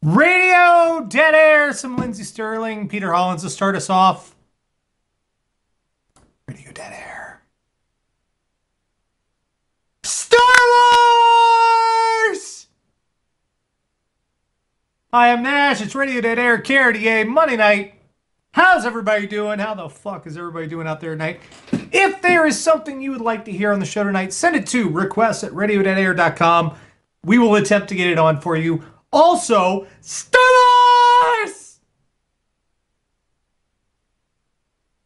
Radio Dead Air, some Lindsey Sterling, Peter Hollins to start us off. Radio Dead Air. Star Wars! I am Nash, it's Radio Dead Air, KRDA, Monday night. How's everybody doing? How the fuck is everybody doing out there tonight? If there is something you would like to hear on the show tonight, send it to requests@radiodeadair.com. We will attempt to get it on for you. Also, Star Wars!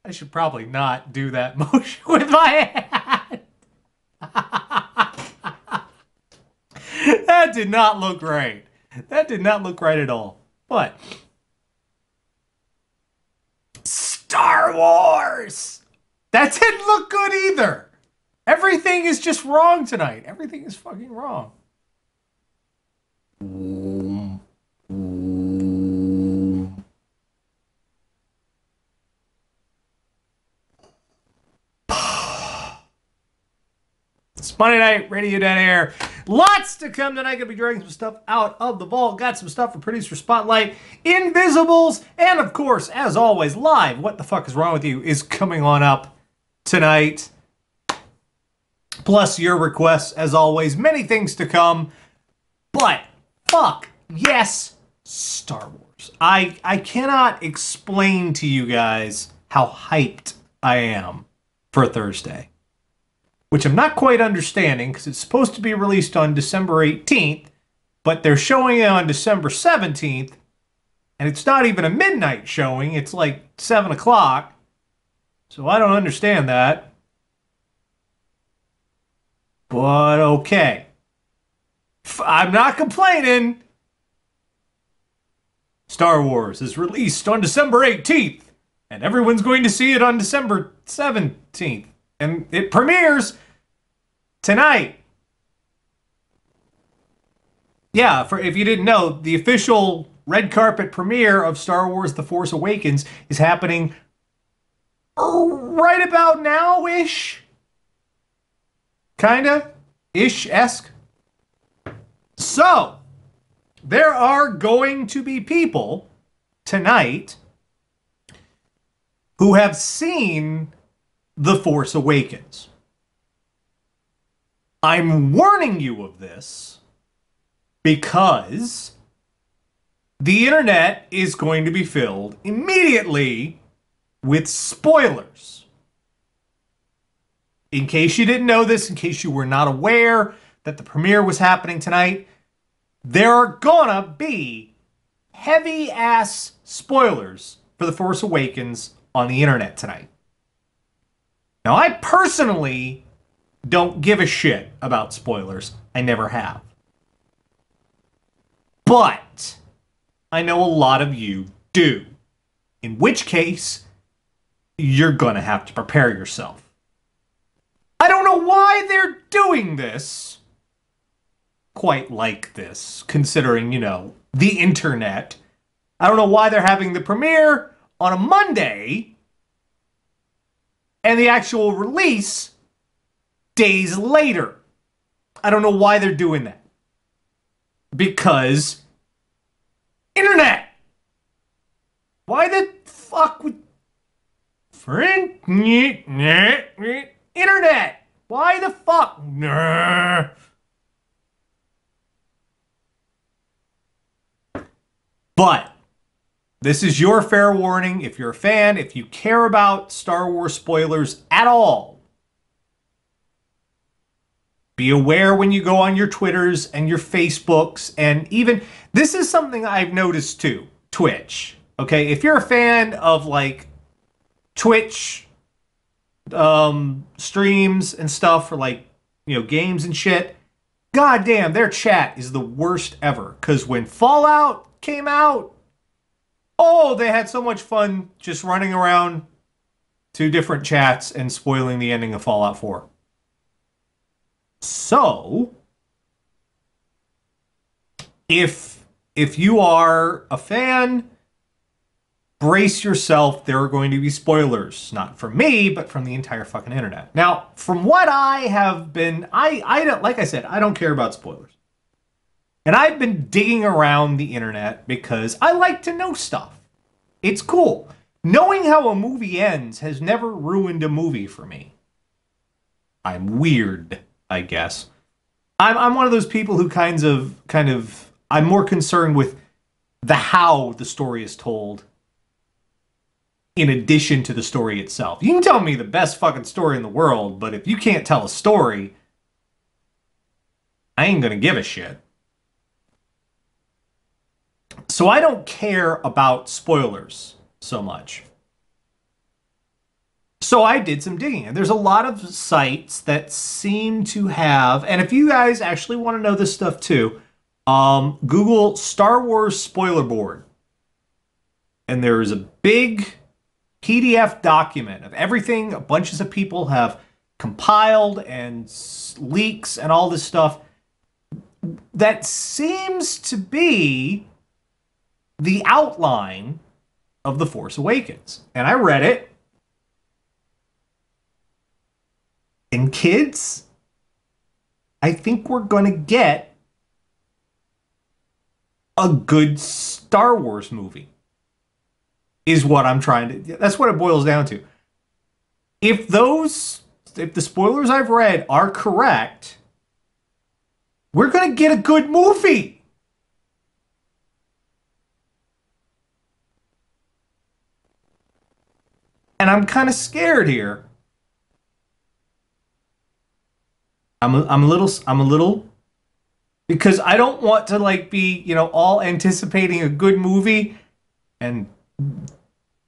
I should probably not do that motion with my hand. That did not look right. That did not look right at all. But Star Wars! That didn't look good either. Everything is just wrong tonight. Everything is fucking wrong. It's Monday night, Radio Dead Air. Lots to come tonight. Gonna be dragging some stuff out of the vault. Got some stuff for Producer Spotlight, Invisibles, and of course, as always, live. What the fuck is wrong with you is coming on up tonight. Plus your requests, as always. Many things to come. But fuck yes, Star Wars. I cannot explain to you guys how hyped I am for Thursday. Which I'm not quite understanding, because it's supposed to be released on December 18th, but they're showing it on December 17th, and it's not even a midnight showing, it's like 7 o'clock. So I don't understand that. But okay. I'm not complaining. Star Wars is released on December 18th, and everyone's going to see it on December 17th. And it premieres tonight. Yeah, if you didn't know, the official red carpet premiere of Star Wars The Force Awakens is happening right about now-ish. Kinda. Ish-esque. So, there are going to be people tonight who have seen The Force Awakens. I'm warning you of this because the internet is going to be filled immediately with spoilers. In case you didn't know this, in case you were not aware that the premiere was happening tonight, there are gonna be heavy-ass spoilers for The Force Awakens on the internet tonight. Now, I personally don't give a shit about spoilers. I never have. But I know a lot of you do. In which case, you're gonna have to prepare yourself. I don't know why they're doing this quite like this, considering, you know, the internet. I don't know why they're having the premiere on a Monday and the actual release days later. I don't know why they're doing that. Because internet. Why the fuck would internet? Why the fuck? But this is your fair warning. If you're a fan, if you care about Star Wars spoilers at all, be aware when you go on your Twitters and your Facebooks, and even, this is something I've noticed too, Twitch. Okay, if you're a fan of like Twitch streams and stuff for like, you know, games and shit, goddamn, their chat is the worst ever. Because when Fallout came out, oh, they had so much fun just running around to different chats and spoiling the ending of Fallout 4. So, if you are a fan, brace yourself. There are going to be spoilers, not from me, but from the entire fucking internet. Now, from what I have been, I don't, like I said, I don't care about spoilers. And I've been digging around the internet because I like to know stuff. It's cool. Knowing how a movie ends has never ruined a movie for me. I'm weird, I guess. I'm one of those people who kind of I'm more concerned with the how the story is told in addition to the story itself. You can tell me the best fucking story in the world, but if you can't tell a story, I ain't gonna give a shit. So I don't care about spoilers so much. So I did some digging, and there's a lot of sites that seem to have, and if you guys actually want to know this stuff too, Google Star Wars spoiler board. And there is a big PDF document of everything a bunches of people have compiled and leaks and all this stuff that seems to be the outline of The Force Awakens. And I read it. And kids, I think we're going to get a good Star Wars movie. Is what I'm trying to... That's what it boils down to. If the spoilers I've read are correct, we're going to get a good movie. And I'm kind of scared here. I'm a little because I don't want to like be, you know, all anticipating a good movie and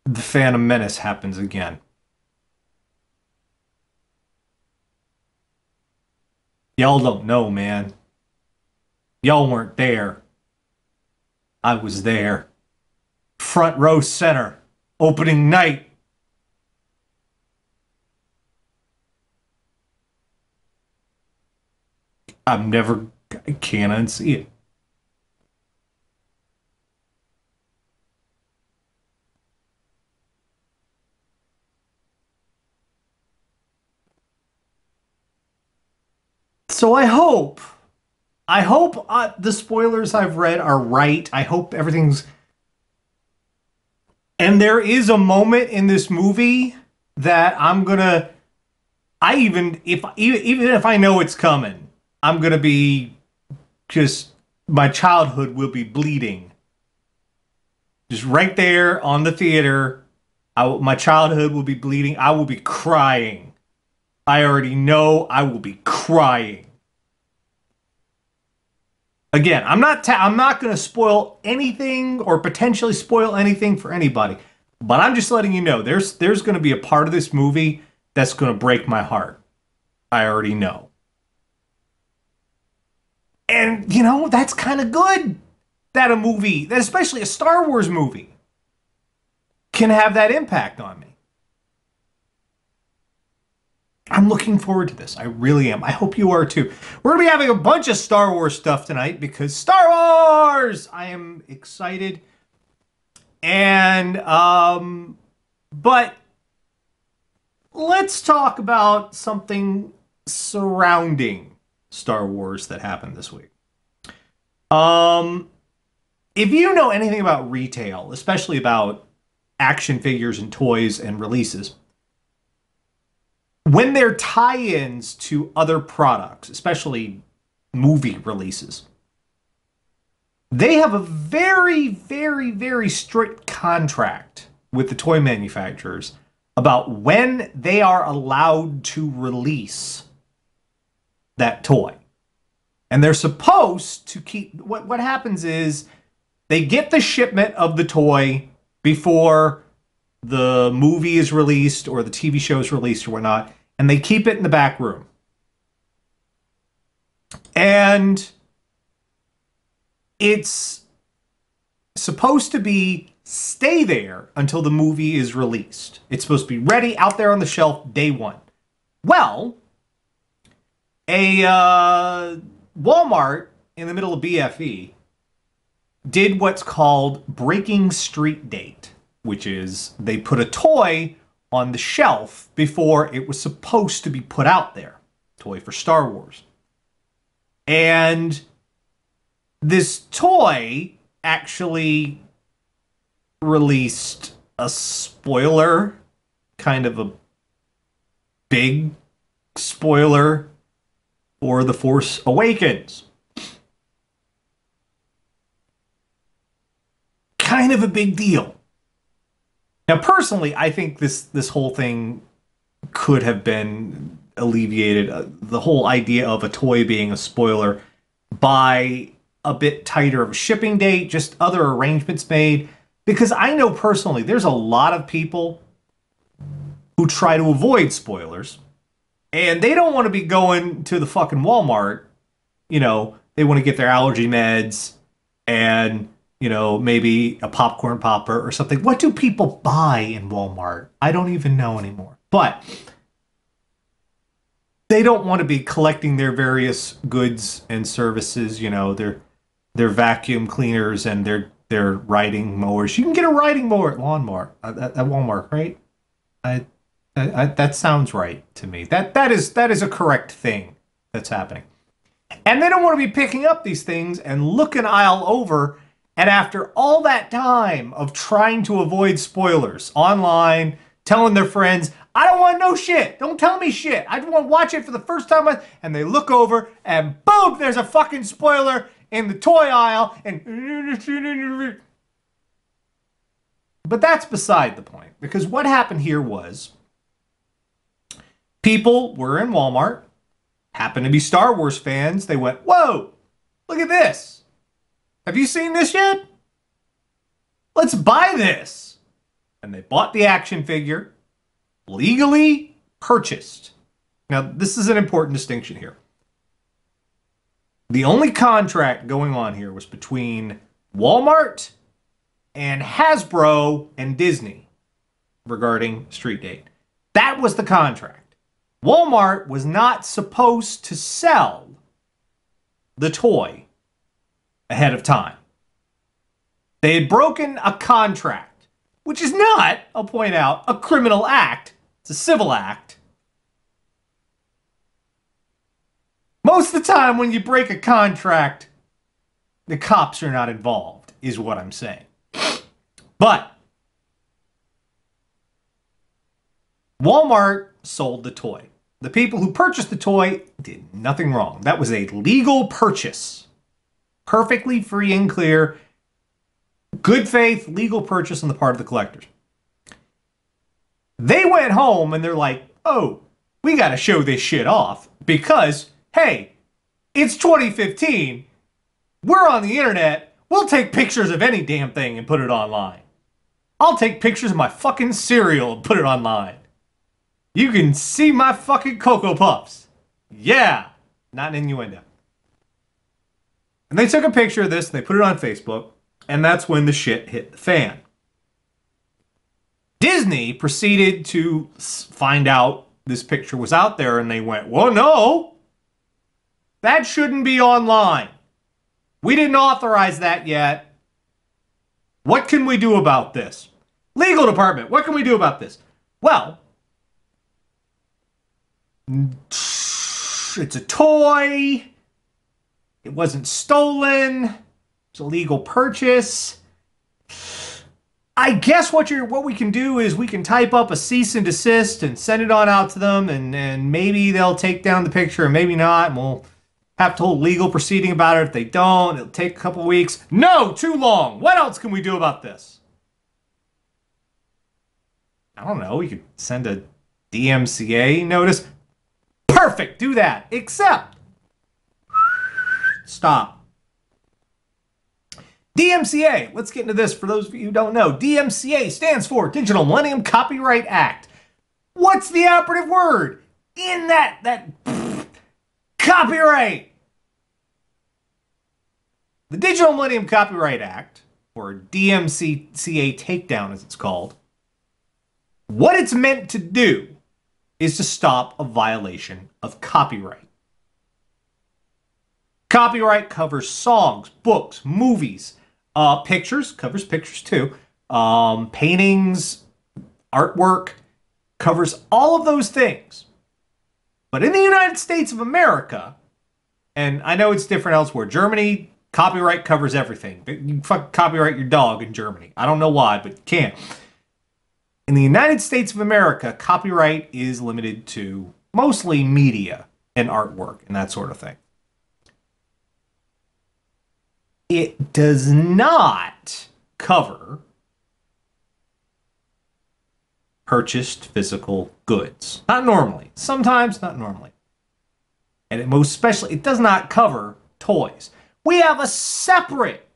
the Phantom Menace happens again. Y'all don't know, man. Y'all weren't there. I was there. Front row center. Opening night. I can't unsee it. So I hope the spoilers I've read are right. I hope everything's... And there is a moment in this movie that I'm gonna... even if I know it's coming, I'm gonna be just... My childhood will be bleeding. Just right there on the theater. My childhood will be bleeding. I will be crying. I already know I will be crying. Again, I'm not going to spoil anything or potentially spoil anything for anybody, but I'm just letting you know there's going to be a part of this movie that's going to break my heart. I already know. And, you know, that's kind of good that a movie, that especially a Star Wars movie, can have that impact on me. I'm looking forward to this. I really am. I hope you are too. We're going to be having a bunch of Star Wars stuff tonight because Star Wars! I am excited. And, but let's talk about something surrounding Star Wars that happened this week. If you know anything about retail, especially about action figures and toys and releases, when they're tie-ins to other products, especially movie releases, they have a very, very, very strict contract with the toy manufacturers about when they are allowed to release that toy. And they're supposed to keep... What happens is they get the shipment of the toy before the movie is released or the TV show is released or whatnot, and they keep it in the back room. And it's supposed to be stay there until the movie is released. It's supposed to be ready out there on the shelf day one. Well, a Walmart in the middle of BFE did what's called breaking street date, which is they put a toy on the shelf before it was supposed to be put out there. Toy for Star Wars. And This toy actually released a spoiler, kind of a big spoiler for The Force Awakens. Kind of a big deal. Now, personally, I think this whole thing could have been alleviated. The whole idea of a toy being a spoiler by a bit tighter of a shipping date, just other arrangements made. Because I know personally, there's a lot of people who try to avoid spoilers, and they don't want to be going to the fucking Walmart. You know, they want to get their allergy meds and, you know, maybe a popcorn popper or something. What do people buy in Walmart? I don't even know anymore. But they don't want to be collecting their various goods and services, you know, their vacuum cleaners and their riding mowers. You can get a riding mower at Walmart, right? That sounds right to me. That is a correct thing that's happening. And they don't want to be picking up these things and looking aisle over. And after all that time of trying to avoid spoilers online, telling their friends, I don't want no shit. Don't tell me shit. I just want to watch it for the first time. And they look over and boom, there's a fucking spoiler in the toy aisle. But that's beside the point. Because what happened here was people were in Walmart, happened to be Star Wars fans. They went, whoa, look at this. Have you seen this yet? Let's buy this. And they bought the action figure, legally purchased. Now, this is an important distinction here. The only contract going on here was between Walmart and Hasbro and Disney regarding Street Date. That was the contract. Walmart was not supposed to sell the toy ahead of time. They had broken a contract, which is not, I'll point out, a criminal act. It's a civil act. Most of the time when you break a contract, the cops are not involved, is what I'm saying. But Walmart sold the toy. The people who purchased the toy did nothing wrong. That was a legal purchase. Perfectly free and clear. Good faith, legal purchase on the part of the collectors. They went home and they're like, oh, we got to show this shit off because, hey, it's 2015. We're on the internet. We'll take pictures of any damn thing and put it online. I'll take pictures of my fucking cereal and put it online. You can see my fucking Cocoa Puffs. Yeah, not an innuendo. And they took a picture of this and they put it on Facebook. And that's when the shit hit the fan. Disney proceeded to find out this picture was out there and they went, well, no, that shouldn't be online. We didn't authorize that yet. What can we do about this? Legal department, what can we do about this? Well, it's a toy. It wasn't stolen. It's a legal purchase. I guess what we can do is we can type up a cease and desist and send it on out to them, and maybe they'll take down the picture and maybe not, and we'll have to hold legal proceeding about it. If they don't, it'll take a couple weeks. No, too long. What else can we do about this? I don't know. We could send a DMCA notice. Perfect. Do that. Except, stop. DMCA, let's get into this for those of you who don't know. DMCA stands for Digital Millennium Copyright Act. What's the operative word in that copyright? The Digital Millennium Copyright Act, or DMCA takedown as it's called, what it's meant to do is to stop a violation of copyright. Copyright covers songs, books, movies, pictures, covers pictures too, paintings, artwork, covers all of those things. But in the United States of America, and I know it's different elsewhere, Germany Copyright covers everything. You can fucking copyright your dog in Germany. I don't know why, but you can. In the United States of America, copyright is limited to mostly media and artwork and that sort of thing. It does not cover purchased physical goods. Not normally. Sometimes, not normally. And it does not cover toys. We have a separate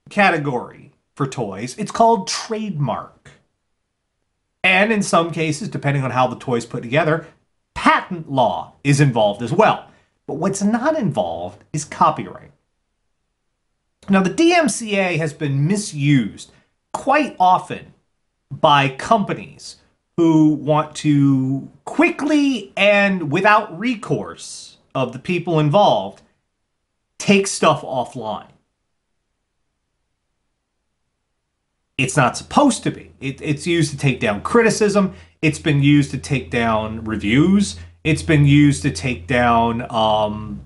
category for toys. It's called trademark. And in some cases, depending on how the toy's put together, patent law is involved as well. But what's not involved is copyright. Now, the DMCA has been misused quite often by companies who want to quickly and without recourse of the people involved take stuff offline. It's not supposed to be. It's used to take down criticism. It's been used to take down reviews. It's been used to take down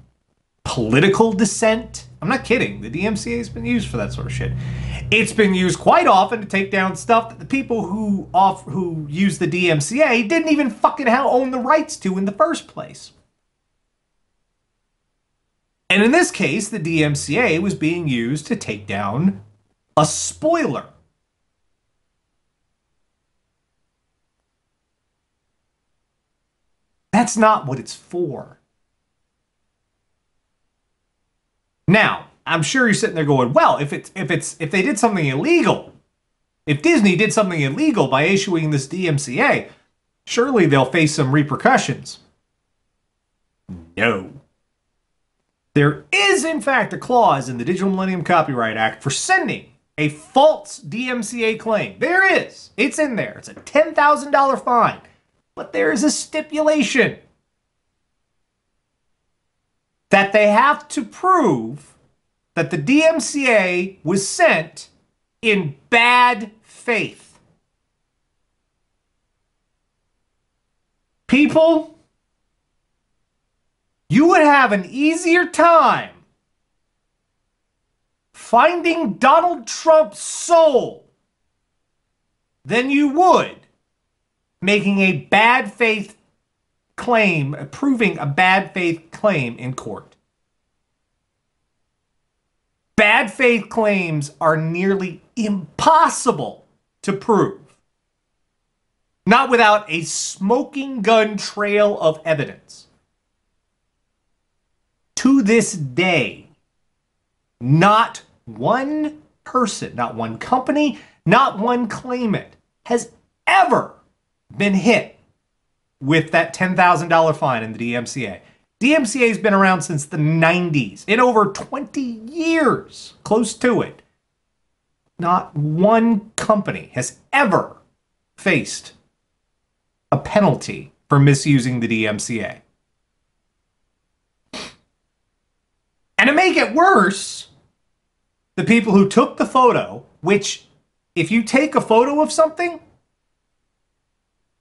political dissent. I'm not kidding. The DMCA has been used for that sort of shit. It's been used quite often to take down stuff that the people who use the DMCA didn't even fucking own the rights to in the first place. And in this case, the DMCA was being used to take down a spoiler. That's not what it's for. Now, I'm sure you're sitting there going, well, if they did something illegal, if Disney did something illegal by issuing this DMCA, surely they'll face some repercussions. No. There is, in fact, a clause in the Digital Millennium Copyright Act for sending a false DMCA claim. There is. It's in there. It's a $10,000 fine. But there is a stipulation that they have to prove that the DMCA was sent in bad faith. People, you would have an easier time finding Donald Trump's soul than you would making a bad faith claim, proving a bad faith claim in court. Bad faith claims are nearly impossible to prove. Not without a smoking gun trail of evidence. To this day, not one person, not one company, not one claimant has ever been hit with that $10,000 fine in the DMCA. DMCA has been around since the 90s. In over 20 years, close to it. Not one company has ever faced a penalty for misusing the DMCA. And to make it worse, the people who took the photo, which if you take a photo of something,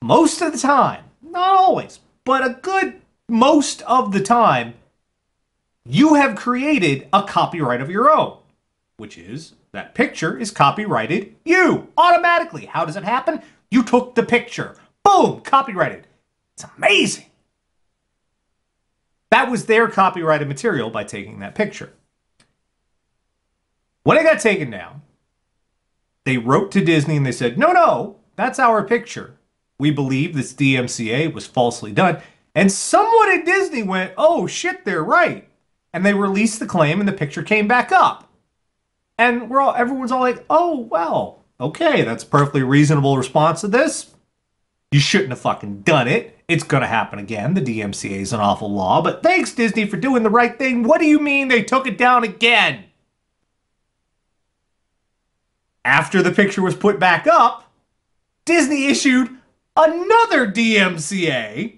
most of the time, not always, but a good most of the time, you have created a copyright of your own, which is that picture is copyrighted you automatically. How does it happen? You took the picture. Boom, copyrighted. It's amazing. That was their copyrighted material by taking that picture. When it got taken down, they wrote to Disney and they said, no, that's our picture. We believe this DMCA was falsely done. And someone at Disney went, oh shit, they're right. And they released the claim and the picture came back up. And everyone's all like, oh, well, okay, that's a perfectly reasonable response to this. You shouldn't have fucking done it. It's going to happen again. The DMCA is an awful law. But thanks, Disney, for doing the right thing. What do you mean they took it down again? After the picture was put back up, Disney issued another DMCA.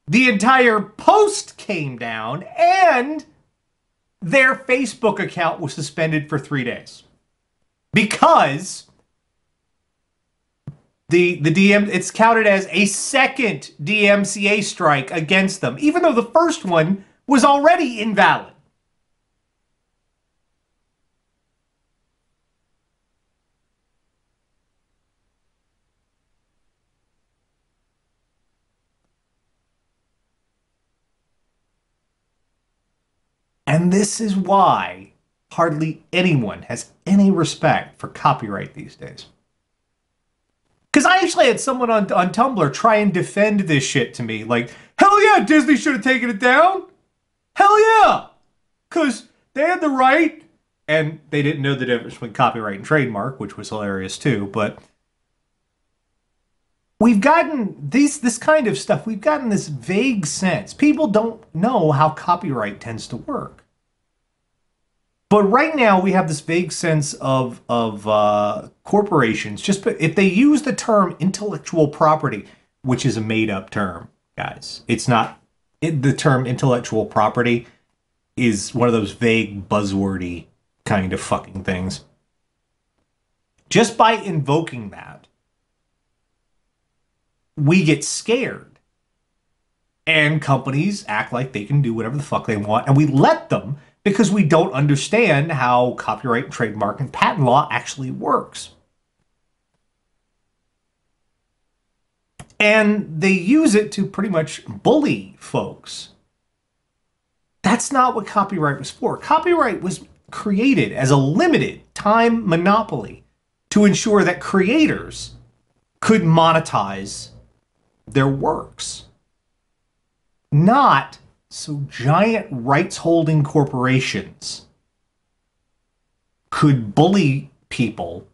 The entire post came down and their Facebook account was suspended for 3 days. Because it's counted as a second DMCA strike against them, even though the first one was already invalid. And this is why hardly anyone has any respect for copyright these days. Because I actually had someone on Tumblr try and defend this shit to me. Like, hell yeah, Disney should have taken it down. Hell yeah. Because they had the right, and they didn't know the difference between copyright and trademark, which was hilarious too. But we've gotten this kind of stuff. We've gotten this vague sense. People don't know how copyright tends to work. But right now we have this vague sense of corporations. Just if they use the term intellectual property, which is a made-up term, guys. It's not. The term intellectual property is one of those vague, buzzwordy kind of fucking things. Just by invoking that, we get scared. And companies act like they can do whatever the fuck they want, and we let them because we don't understand how copyright, trademark, and patent law actually works. And they use it to pretty much bully folks. That's not what copyright was for. Copyright was created as a limited time monopoly to ensure that creators could monetize their works. Not so giant rights-holding corporations could bully people.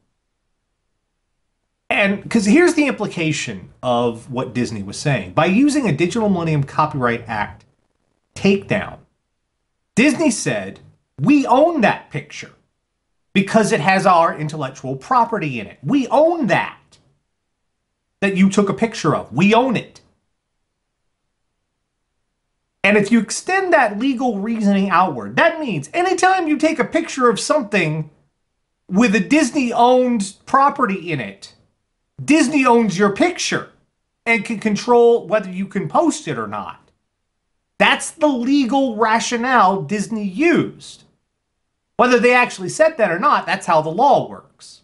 And because here's the implication of what Disney was saying. By using a Digital Millennium Copyright Act takedown, Disney said, we own that picture because it has our intellectual property in it. We own that you took a picture of. We own it. And if you extend that legal reasoning outward, that means anytime you take a picture of something with a Disney-owned property in it, Disney owns your picture and can control whether you can post it or not. That's the legal rationale Disney used. Whether they actually said that or not, that's how the law works.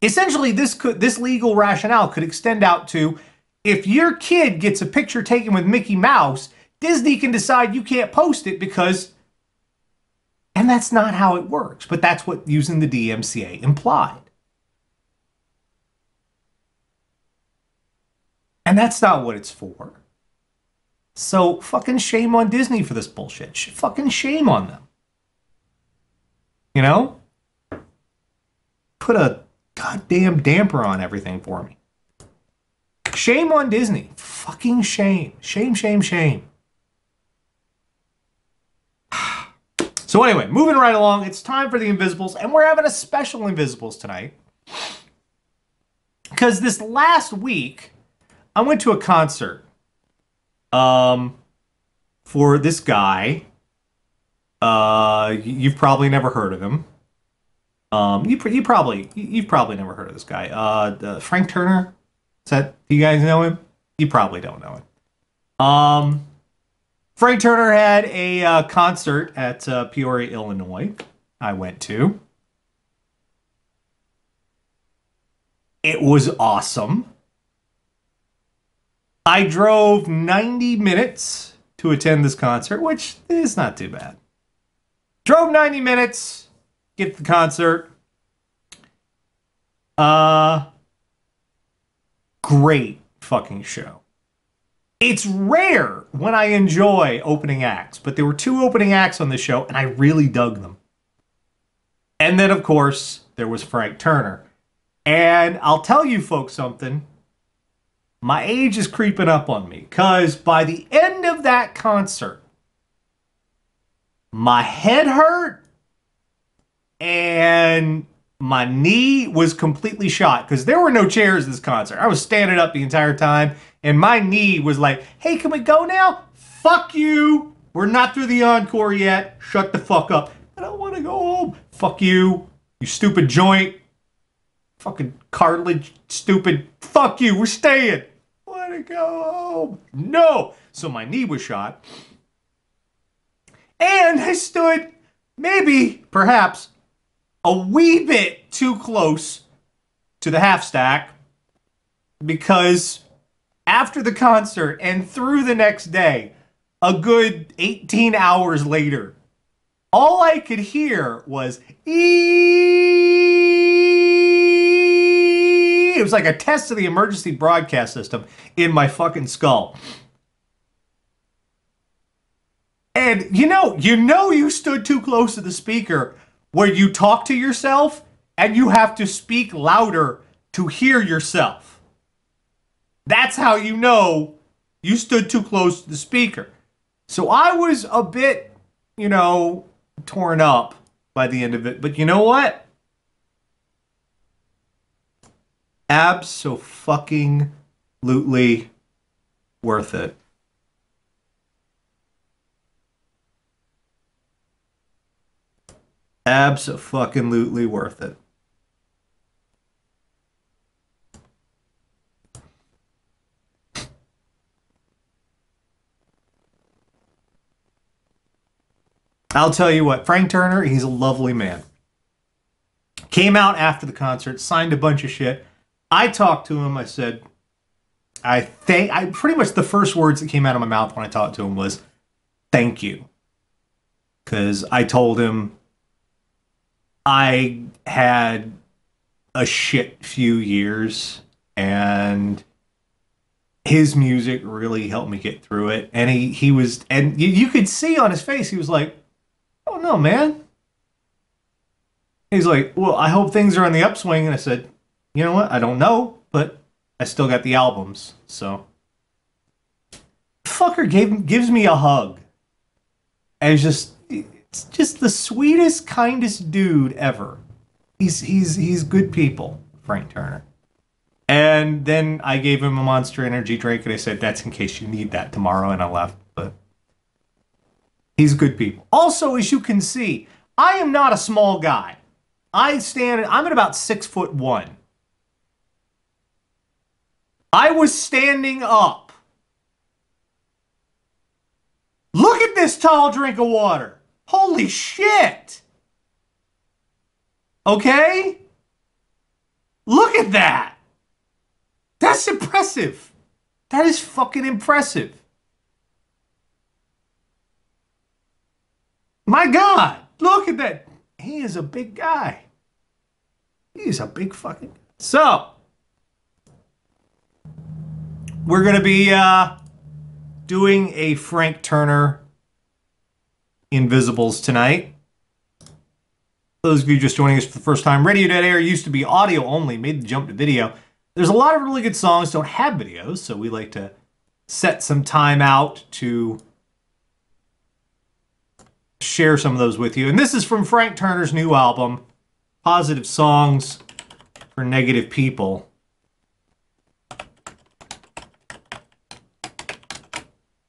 Essentially, this legal rationale could extend out to, if your kid gets a picture taken with Mickey Mouse, Disney can decide you can't post it because... And that's not how it works, but that's what using the DMCA implied. And that's not what it's for. So fucking shame on Disney for this bullshit. Fucking shame on them. You know? Put a goddamn damper on everything for me. Shame on Disney. Fucking shame. Shame, shame, shame. So anyway, moving right along, it's time for the Invisibles, and we're having a special Invisibles tonight. Because this last week, I went to a concert for this guy. You've probably never heard of him. You've probably never heard of this guy. Frank Turner. Do you guys know him? You probably don't know him. Frank Turner had a concert at Peoria, Illinois. I went to. It was awesome. I drove 90 minutes to attend this concert, which is not too bad. Drove 90 minutes, get to the concert. Great fucking show. It's rare when I enjoy opening acts, but there were two opening acts on the show, and I really dug them. And then, of course, there was Frank Turner. And I'll tell you folks something. My age is creeping up on me, because by the end of that concert, my head hurt and my knee was completely shot, because there were no chairs at this concert. I was standing up the entire time, and my knee was like, hey, can we go now? Fuck you. We're not through the encore yet. Shut the fuck up. I don't want to go home. Fuck you, you stupid joint. Fucking cartilage, stupid. Fuck you, we're staying. I want to go home. No. So my knee was shot. And I stood maybe, perhaps, a wee bit too close to the half stack, because after the concert and through the next day, a good 18 hours later, all I could hear was "ee." It was like a test of the emergency broadcast system in my fucking skull. And you stood too close to the speaker where you talk to yourself and you have to speak louder to hear yourself. That's how you know you stood too close to the speaker. So I was a bit, torn up by the end of it. But you know what? Abso-fucking-lutely worth it. Abso-fucking-lutely worth it. I'll tell you what, Frank Turner, he's a lovely man. Came out after the concert, signed a bunch of shit. I talked to him. I said, I pretty much the first words that came out of my mouth when I talked to him was, thank you. Because I told him I had a shit few years and his music really helped me get through it. And he was, and you could see on his face, he was like, oh no, man. He's like, well, I hope things are on the upswing. And I said, you know what? I don't know, but I still got the albums. So, fucker gives me a hug. And it's just the sweetest, kindest dude ever. He's good people, Frank Turner. And then I gave him a Monster Energy drink, and I said, that's in case you need that tomorrow, and I left. But he's good people. Also, as you can see, I am not a small guy. I'm at about 6'1". I was standing up. Look at this tall drink of water. Holy shit. Okay? Look at that. That's impressive. That is fucking impressive. My God, look at that. He is a big guy. He's a big fucking... So, we're going to be doing a Frank Turner Invisibles tonight. Those of you just joining us for the first time, Radio Dead Air used to be audio only, made the jump to video. There's a lot of really good songs, don't have videos, so we like to set some time out to share some of those with you. And this is from Frank Turner's new album, Positive Songs for Negative People.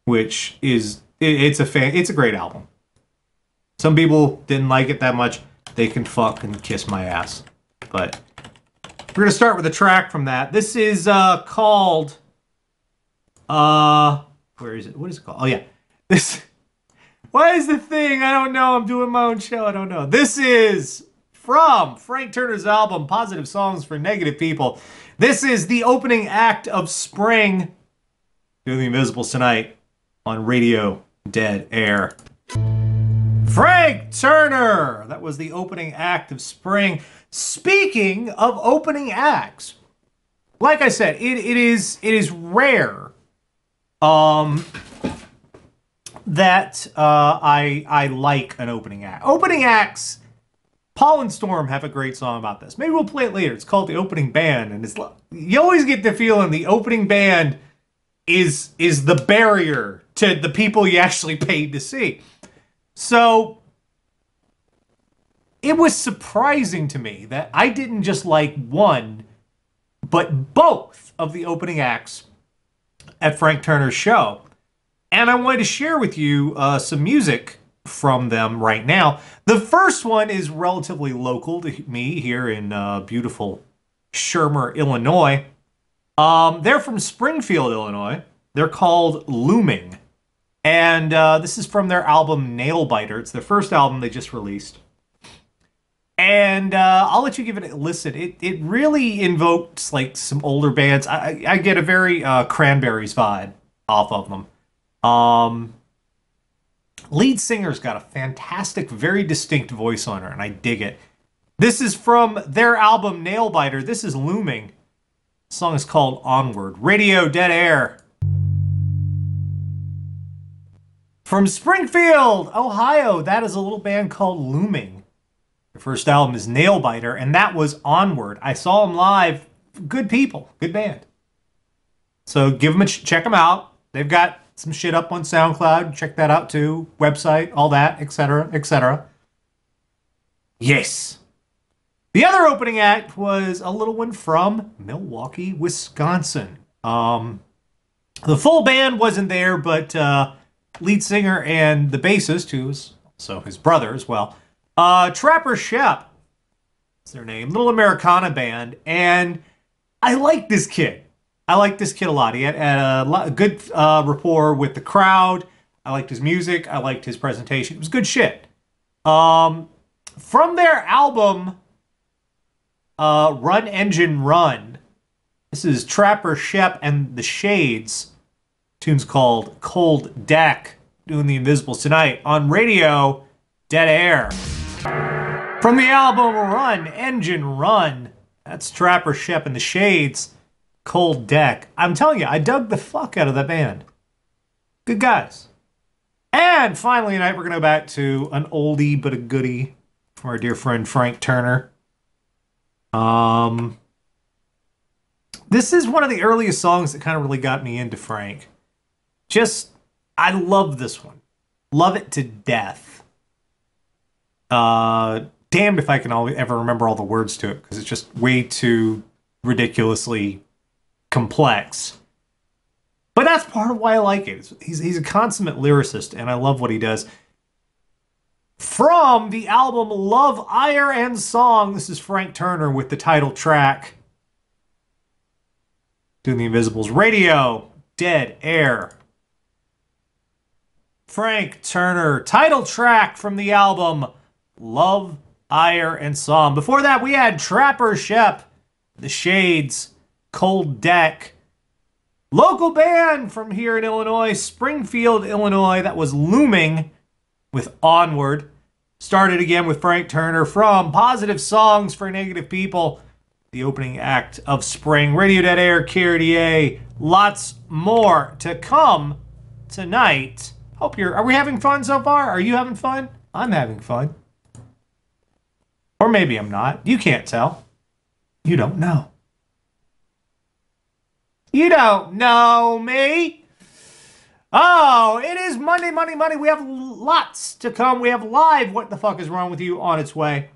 Which is, it's a great album. Some people didn't like it that much. They can fuck and kiss my ass. But we're going to start with a track from that. This is called, where is it? What is it called? Oh yeah. What is the thing? I don't know. I'm doing my own show. I don't know. This is from Frank Turner's album, Positive Songs for Negative People. This is the opening act of Spring. Doing the Invisibles tonight on Radio Dead Air. Frank Turner! That was the opening act of Spring. Speaking of opening acts, like I said, it is rare that I like an opening act. Opening acts, Paul and Storm have a great song about this. Maybe we'll play it later. It's called The Opening Band, and you always get the feeling the opening band is the barrier to the people you actually paid to see. So it was surprising to me that I didn't just like one, but both of the opening acts at Frank Turner's show. And I wanted to share with you some music from them right now. The first one is relatively local to me here in beautiful Shermer, Illinois. They're from Springfield, Illinois. They're called Looming. And this is from their album Nailbiter. It's their first album they just released. And I'll let you give it a listen. It really invokes like some older bands. I get a very Cranberries vibe off of them. Lead singer's got a fantastic, very distinct voice on her, and I dig it. This is from their album Nailbiter. This is Looming. The song is called Onward. Radio Dead Air. From Springfield, Ohio, that is a little band called Looming. Their first album is Nailbiter, and that was Onward. I saw them live. Good people, good band. So give them check them out. They've got some shit up on SoundCloud. Check that out too. Website, all that, etc., etc. Yes. The other opening act was a little one from Milwaukee, Wisconsin. The full band wasn't there, but lead singer and the bassist, who's also his brother as well, Trapper Shep, that's their name, little Americana band, and I like this kid. I like this kid a lot. He had a good rapport with the crowd. I liked his music. I liked his presentation. It was good shit. From their album, Run Engine Run, this is Trapper Shep and the Shades. Tune's called Cold Deck, doing the Invisibles tonight on Radio Dead Air. From the album Run Engine Run, that's Trapper Shep and the Shades. Cold Deck. I'm telling you, I dug the fuck out of that band. Good guys. And finally tonight, we're going to go back to an oldie but a goodie from our dear friend Frank Turner. This is one of the earliest songs that kind of really got me into Frank. I love this one. Love it to death. Damned if I can ever remember all the words to it, because it's just way too ridiculously complex. But that's part of why I like it. He's a consummate lyricist, and I love what he does. From the album Love, Heir, and Song, this is Frank Turner with the title track. Doing the Invisibles. Radio Dead Air. Frank Turner, title track from the album Love, Heir, and Song. Before that, we had Trapper Shep, the Shades, Cold Deck. Local band from here in Illinois, Springfield, Illinois. That was Looming with Onward. Started again with Frank Turner from Positive Songs for Negative People. The opening act of spring. Radio Dead Air, KRDA. Lots more to come tonight. Are we having fun so far? Are you having fun? I'm having fun. Or maybe I'm not. You can't tell. You don't know. You don't know me. Oh, it is Monday, Monday, Monday. We have lots to come. We have live What the Fuck Is Wrong With You on its way.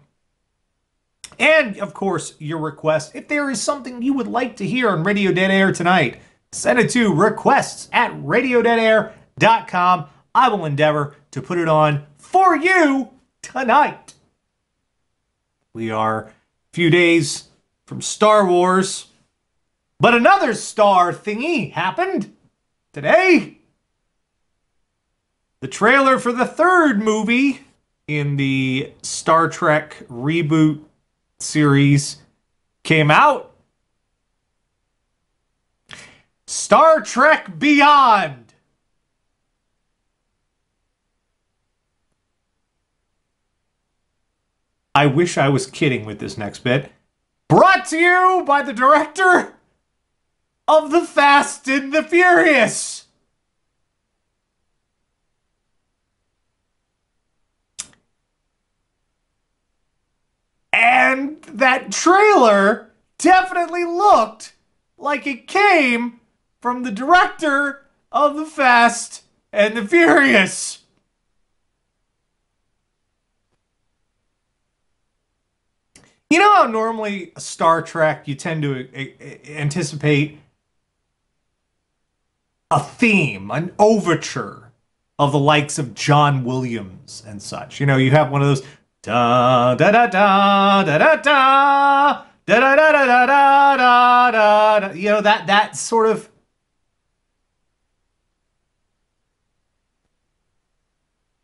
And, of course, your request. If there is something you would like to hear on Radio Dead Air tonight, send it to requests@radiodeadair.com. I will endeavor to put it on for you tonight. We are a few days from Star Wars, but another star thingy happened today. The trailer for the third movie in the Star Trek reboot series came out. Star Trek Beyond. I wish I was kidding with this next bit. Brought to you by the director of The Fast and the Furious. And that trailer definitely looked like it came from the director of The Fast and the Furious. You know how normally Star Trek, you tend to anticipate a theme, an overture of the likes of John Williams and such. You know, you have one of those da da da da da da da da da da da da da da. You know, that sort of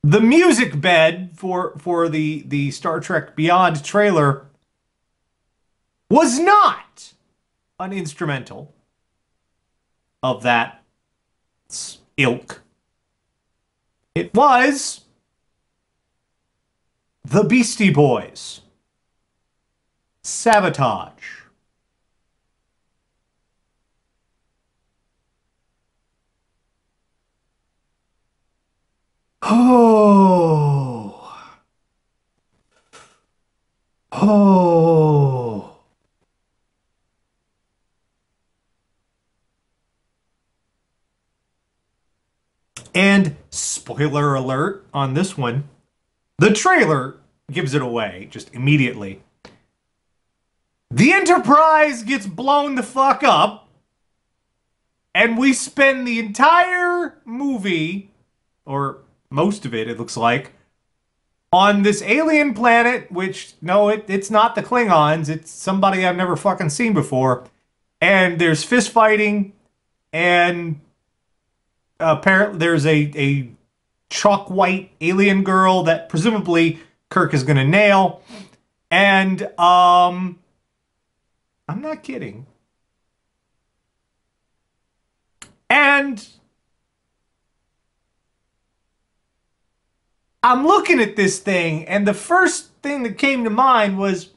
the music bed for the Star Trek Beyond trailer was not an instrumental of that ilk. It was the Beastie Boys. Sabotage. Oh. Oh. And spoiler alert on this one, the trailer gives it away just immediately. The Enterprise gets blown the fuck up, and we spend the entire movie, or most of it looks like, on this alien planet, which, no, it's not the Klingons, it's somebody I've never fucking seen before. And there's fist fighting, and apparently there's a chalk white alien girl that presumably Kirk is gonna nail. And I'm not kidding. And I'm looking at this thing, and the first thing that came to mind was,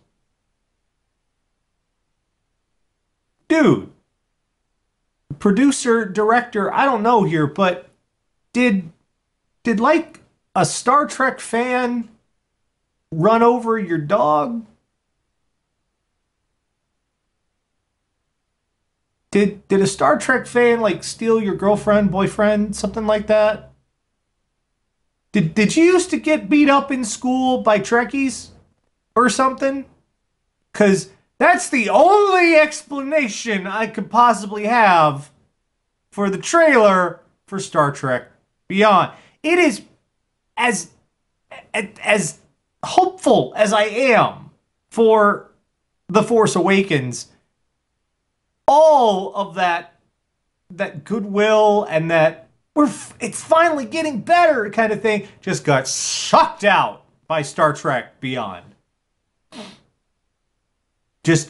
dude, producer, director, I don't know here, but did like a Star Trek fan run over your dog? Did a Star Trek fan like steal your girlfriend, boyfriend, something like that? Did you used to get beat up in school by Trekkies or something? Because that's the only explanation I could possibly have for the trailer for Star Trek Beyond. It is as hopeful as I am for The Force Awakens. All of that goodwill and that it's finally getting better kind of thing just got sucked out by Star Trek Beyond. Just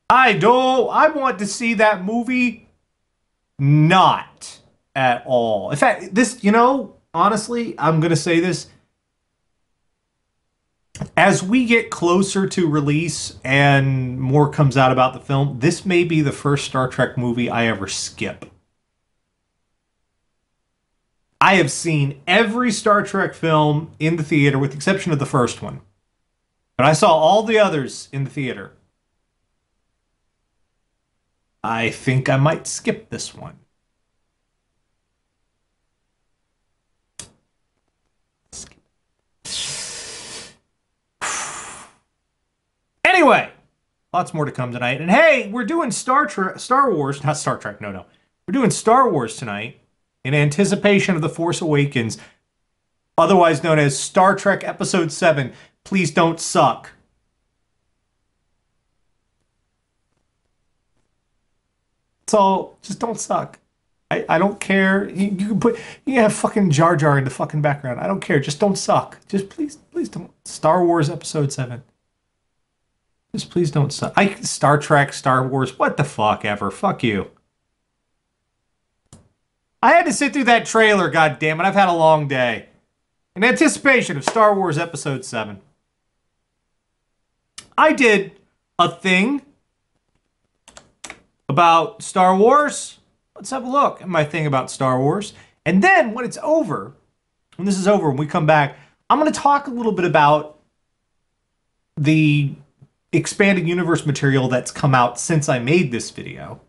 I want to see that movie not at all. In fact, this, honestly, I'm going to say this. As we get closer to release and more comes out about the film, this may be the first Star Trek movie I ever skip. I have seen every Star Trek film in the theater with the exception of the first one. But I saw all the others in the theater. I think I might skip this one. Anyway, lots more to come tonight. And hey, we're doing Star Wars, not Star Trek, no. We're doing Star Wars tonight in anticipation of The Force Awakens, otherwise known as Star Trek Episode 7, Please Don't Suck. So, just don't suck. I don't care. You can have fucking Jar Jar in the fucking background. I don't care. Just don't suck. Just please don't. Star Wars Episode 7. Just please don't suck. Star Trek, Star Wars, what the fuck ever. Fuck you. I had to sit through that trailer, goddammit. I've had a long day. In anticipation of Star Wars Episode 7. I did a thing about Star Wars. Let's have a look at my thing about Star Wars. And then when it's over, when this is over, when we come back, I'm going to talk a little bit about the expanded universe material that's come out since I made this video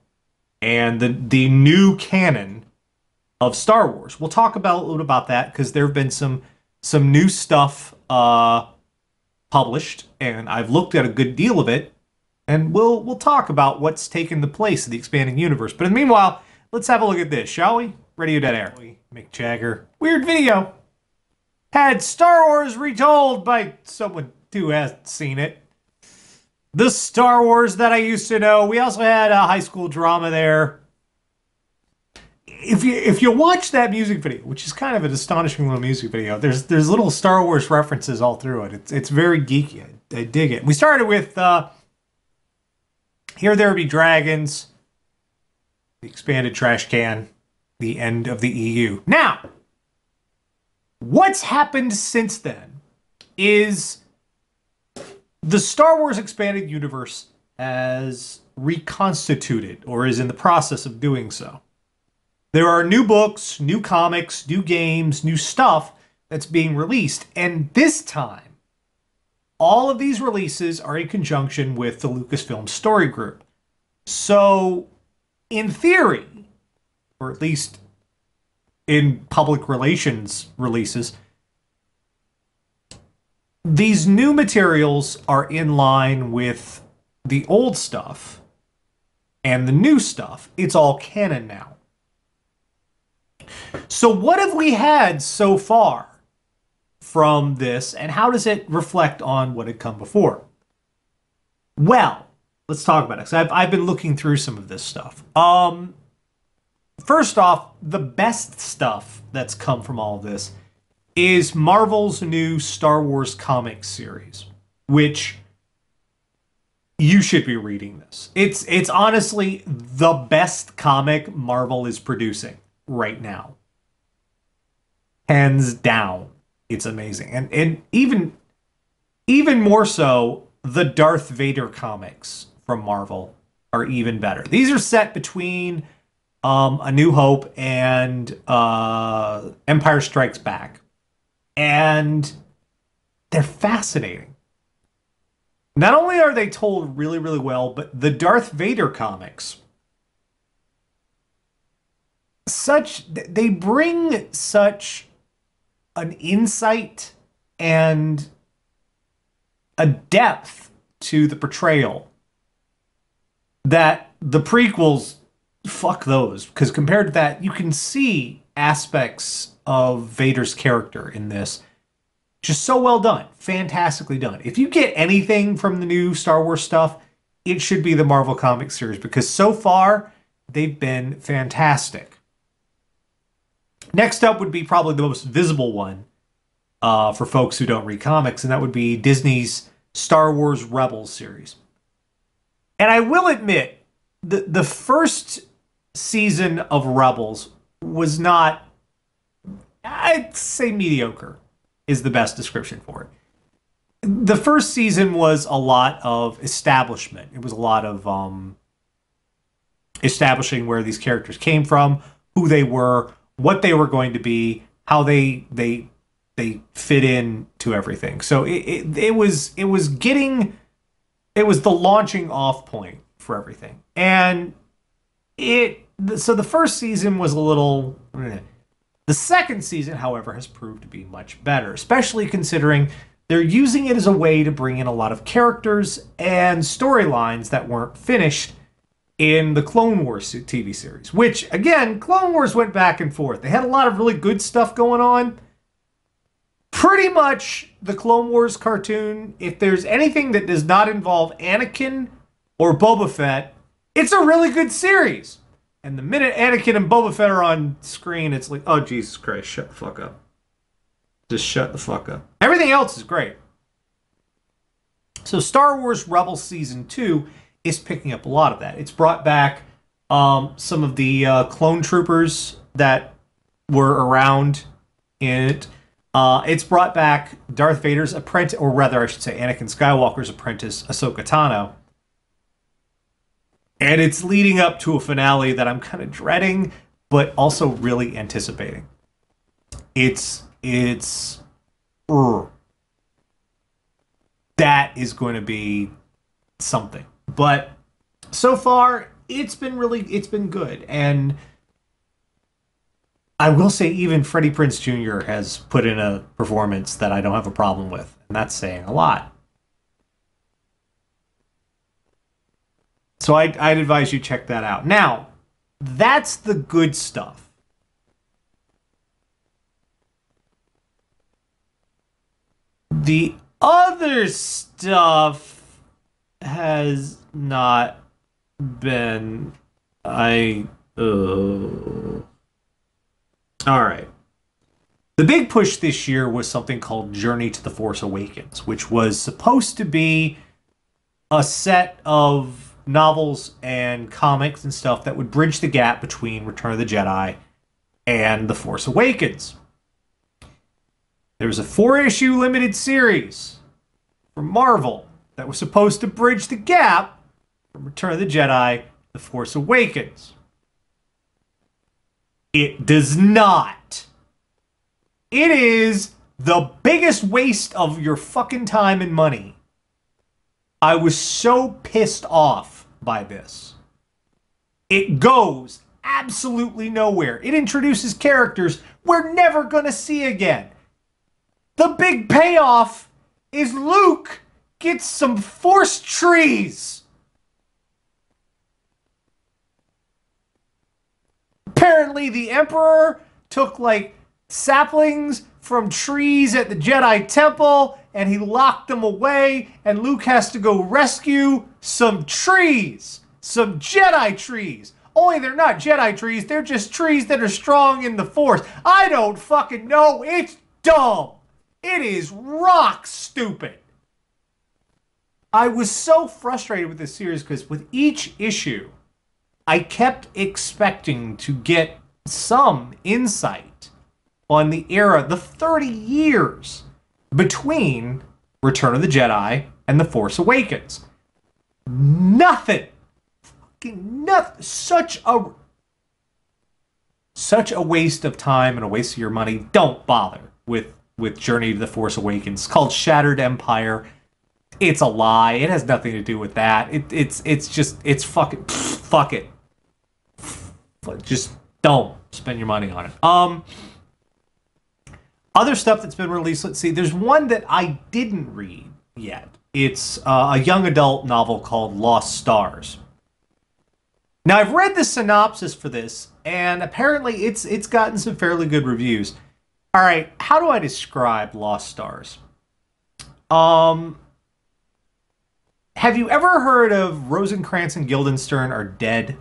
and the new canon of Star Wars. We'll talk about a little about that because there have been some new stuff published, and I've looked at a good deal of it, and we'll talk about what's taken the place of the expanding universe. But in the meanwhile, let's have a look at this, shall we? Radio Dead Air. Mick Jagger. Weird video. Had Star Wars retold by someone who hasn't seen it. The Star Wars that I used to know. We also had a high school drama there. If you watch that music video, which is kind of an astonishing little music video, there's little Star Wars references all through it. It's very geeky. I dig it. We started with Here There Be Dragons. the expanded trash can, the end of the EU. Now, what's happened since then is the Star Wars expanded universe has reconstituted, or is in the process of doing so. There are new books, new comics, new games, new stuff that's being released. And this time, all of these releases are in conjunction with the Lucasfilm Story Group. So, in theory, or at least in public relations releases, these new materials are in line with the old stuff and the new stuff. It's all canon now. So what have we had so far from this, and how does it reflect on what had come before? Well, let's talk about it, because I've been looking through some of this stuff. First off, the best stuff that's come from all of this is Marvel's new Star Wars comics series, which you should be reading this. It's honestly the best comic Marvel is producing right now. Hands down. It's amazing. And even more so, the Darth Vader comics from Marvel are even better. These are set between A New Hope and Empire Strikes Back. And they're fascinating. Not only are they told really, really well, but the Darth Vader comics, they bring such an insight and a depth to the portrayal that the prequels, fuck those. Because compared to that, you can see aspects of Vader's character in this. Just so well done. Fantastically done. If you get anything from the new Star Wars stuff, it should be the Marvel Comics series, because so far, they've been fantastic. Next up would be probably the most visible one for folks who don't read comics, and that would be Disney's Star Wars Rebels series. And I will admit, the first season of Rebels was not, I'd say mediocre is the best description for it. The first season was a lot of establishment. It was a lot of establishing where these characters came from, who they were, what they were going to be, how they fit in to everything. So it was the launching off point for everything. And so the first season was a little. The second season, however, has proved to be much better, especially considering they're using it as a way to bring in a lot of characters and storylines that weren't finished in the Clone Wars TV series. Which, again, Clone Wars went back and forth. They had a lot of really good stuff going on. Pretty much the Clone Wars cartoon, if there's anything that does not involve Anakin or Boba Fett, it's a really good series. And the minute Anakin and Boba Fett are on screen, it's like, oh, Jesus Christ, shut the fuck up. Just shut the fuck up. Everything else is great. So Star Wars Rebels Season 2 is picking up a lot of that. It's brought back some of the clone troopers that were around in it. It's brought back Darth Vader's apprentice, or rather I should say Anakin Skywalker's apprentice, Ahsoka Tano. And it's leading up to a finale that I'm kind of dreading, but also really anticipating. That is going to be something. But so far, it's been good. And I will say even Freddie Prinze Jr. has put in a performance that I don't have a problem with. And that's saying a lot. So I'd advise you check that out. Now, that's the good stuff. The other stuff has not been... Alright. The big push this year was something called Journey to the Force Awakens, which was supposed to be a set of novels and comics and stuff that would bridge the gap between Return of the Jedi and The Force Awakens. There was a 4-issue limited series from Marvel that was supposed to bridge the gap from Return of the Jedi to The Force Awakens. It does not. It is the biggest waste of your fucking time and money. I was so pissed off by this. It goes absolutely nowhere. It introduces characters we're never gonna see again. The big payoff is Luke gets some Force trees. Apparently the Emperor took like saplings from trees at the Jedi Temple and he locked them away, and Luke has to go rescue some trees. Some Jedi trees. Only they're not Jedi trees, they're just trees that are strong in the Force. I don't fucking know. It's dumb. It is rock stupid. I was so frustrated with this series because with each issue, I kept expecting to get some insight on the era, the 30 years between Return of the Jedi and The Force Awakens. Nothing. Fucking nothing. Such a waste of time and a waste of your money. Don't bother with Journey to the Force Awakens. It's called Shattered Empire. It's a lie. It has nothing to do with that. It's fucking fuck it. Just don't spend your money on it. Other stuff that's been released, let's see. There's one that I didn't read yet. It's a young adult novel called Lost Stars. Now, I've read the synopsis for this, and apparently it's gotten some fairly good reviews. All right, how do I describe Lost Stars? Have you ever heard of Rosencrantz and Guildenstern Are Dead?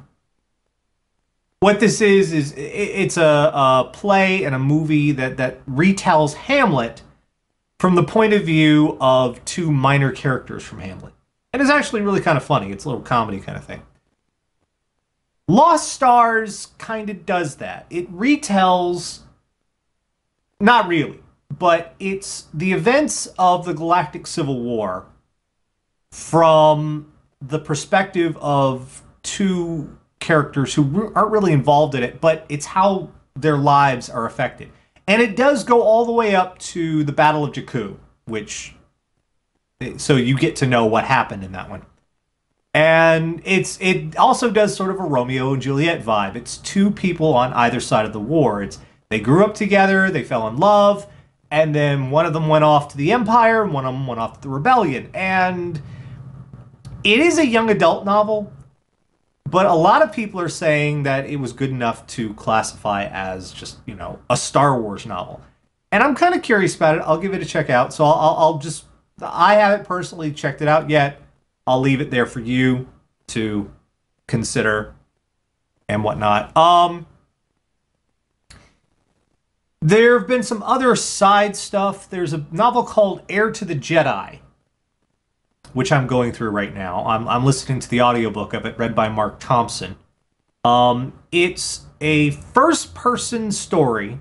What this is it's a play and a movie that retells Hamlet from the point of view of two minor characters from Hamlet. And it's actually really kind of funny. It's a little comedy kind of thing. Lost Stars kind of does that. It retells, not really, but it's the events of the Galactic Civil War from the perspective of two characters who aren't really involved in it, but it's how their lives are affected. And it does go all the way up to the Battle of Jakku, which, so you get to know what happened in that one. And it also does sort of a Romeo and Juliet vibe. It's two people on either side of the war. They grew up together, they fell in love, and then one of them went off to the Empire, and one of them went off to the Rebellion. And it is a young adult novel, but a lot of people are saying that it was good enough to classify as just, you know, a Star Wars novel. And I'm kind of curious about it. I'll give it a check out. So I haven't personally checked it out yet. I'll leave it there for you to consider and whatnot. There have been some other side stuff. There's a novel called Heir to the Jedi, which I'm going through right now. I'm listening to the audiobook of it, read by Mark Thompson. It's a first-person story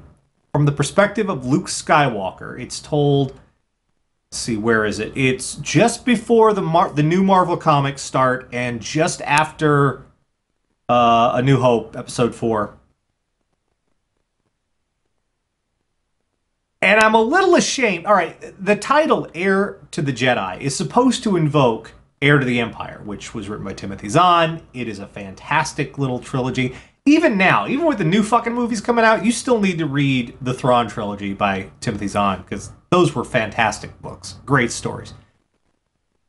from the perspective of Luke Skywalker. It's told, let's see, where is it? It's just before the new Marvel comics start and just after A New Hope, Episode 4. And I'm a little ashamed. All right, the title, Heir to the Jedi, is supposed to invoke Heir to the Empire, which was written by Timothy Zahn. It is a fantastic little trilogy. Even now, even with the new fucking movies coming out, you still need to read the Thrawn trilogy by Timothy Zahn, because those were fantastic books. Great stories.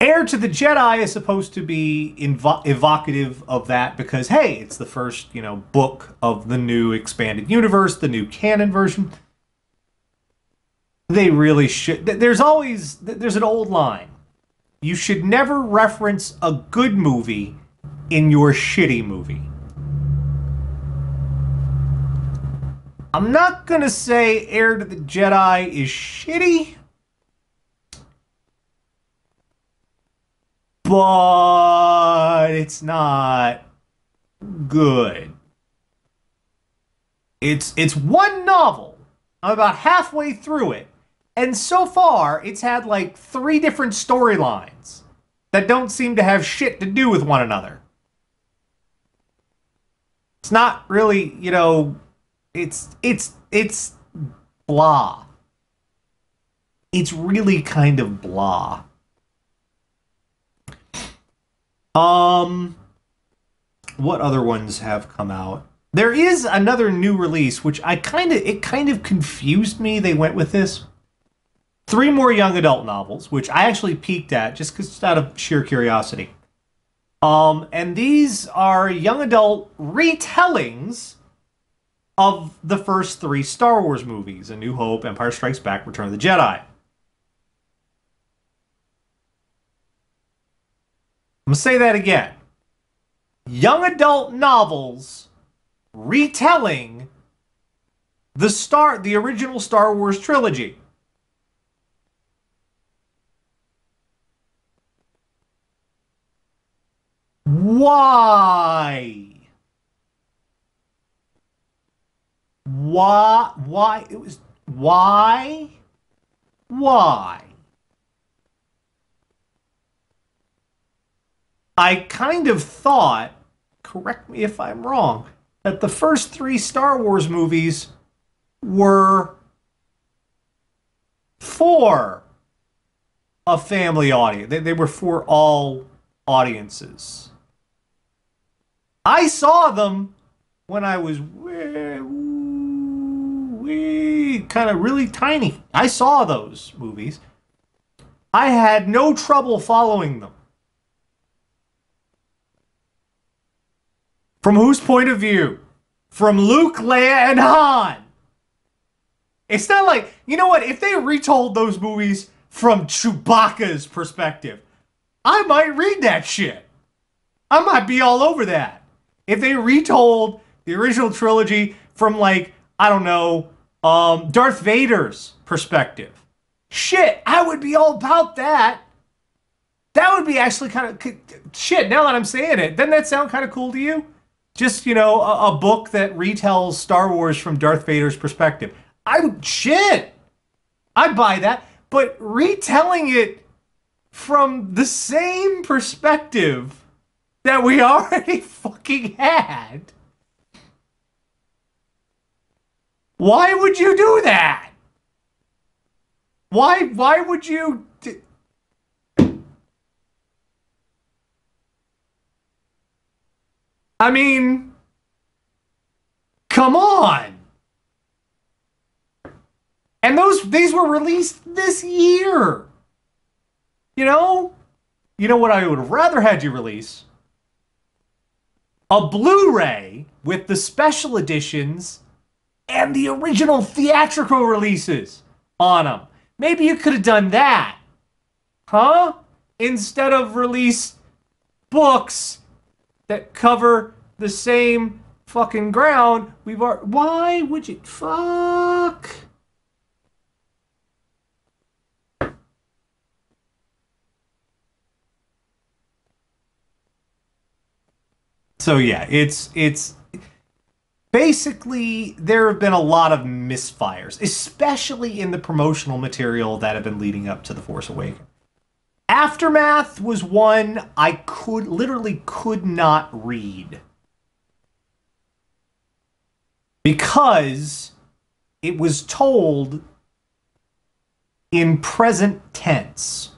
Heir to the Jedi is supposed to be evocative of that because, hey, it's the first, you know, book of the new expanded universe, the new canon version. They really should. There's an old line. You should never reference a good movie in your shitty movie. I'm not going to say Heir to the Jedi is shitty, but but it's not good. It's one novel. I'm about halfway through it. And so far, it's had like 3 different storylines that don't seem to have shit to do with one another. It's not really, you know, it's blah. It's really kind of blah. What other ones have come out? There is another new release, which it kind of confused me they went with this. 3 more young adult novels, which I actually peeked at just out of sheer curiosity. And these are young adult retellings of the first 3 Star Wars movies: A New Hope, Empire Strikes Back, Return of the Jedi. I'm going to say that again. Young adult novels retelling the original Star Wars trilogy. Why? Why? It was... Why? Why? I kind of thought, correct me if I'm wrong, that the first 3 Star Wars movies were for a family audience. They were for all audiences. I saw them when I was kind of really tiny. I saw those movies. I had no trouble following them. From whose point of view? From Luke, Leia, and Han. It's not like, you know what, if they retold those movies from Chewbacca's perspective, I might read that shit. I might be all over that. If they retold the original trilogy from, like, I don't know, Darth Vader's perspective, shit, I would be all about that. That would be actually kind of... Shit, now that I'm saying it, doesn't that sound kind of cool to you? Just, you know, a book that retells Star Wars from Darth Vader's perspective. Shit! I'd buy that. But retelling it from the same perspective that we already fucking had. Why would you do that? Why would you... I mean, come on. And these were released this year. You know what I would have rather had you release? A Blu-ray with the special editions and the original theatrical releases on them. Maybe you could have done that. Huh? Instead of release books that cover the same fucking ground we've already... Why would you... Fuck. So yeah, it's basically, there have been a lot of misfires, especially in the promotional material that have been leading up to The Force Awakens. Aftermath was one I literally could not read. Because it was told in present tense.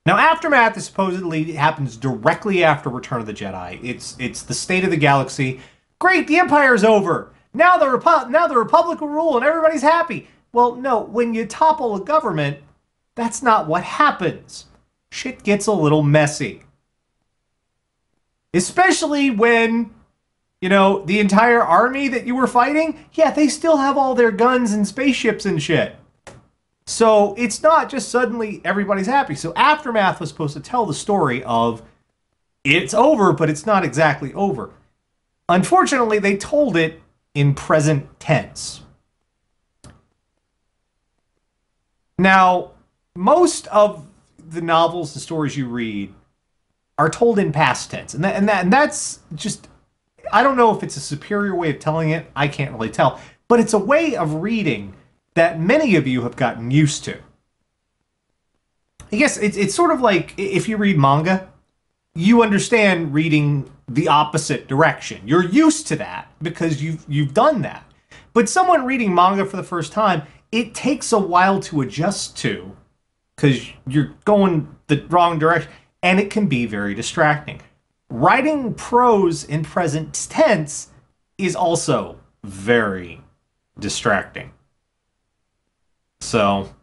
Now, Aftermath is supposedly happens directly after Return of the Jedi. It's the state of the galaxy. Great, the Empire's over. Now the Republic will rule and everybody's happy. Well, no, when you topple a government, that's not what happens. Shit gets a little messy. Especially when, you know, the entire army that you were fighting, yeah, they still have all their guns and spaceships and shit. So it's not just suddenly everybody's happy. So Aftermath was supposed to tell the story of it's over, but it's not exactly over. Unfortunately, they told it in present tense. Now, most of the novels and stories you read are told in past tense. And that's just, I don't know if it's a superior way of telling it. I can't really tell. But it's a way of reading that many of you have gotten used to. I guess it's sort of like if you read manga, you understand reading the opposite direction. You're used to that because you've done that. But someone reading manga for the first time, it takes a while to adjust to because you're going the wrong direction, and it can be very distracting. Writing prose in present tense is also very distracting. So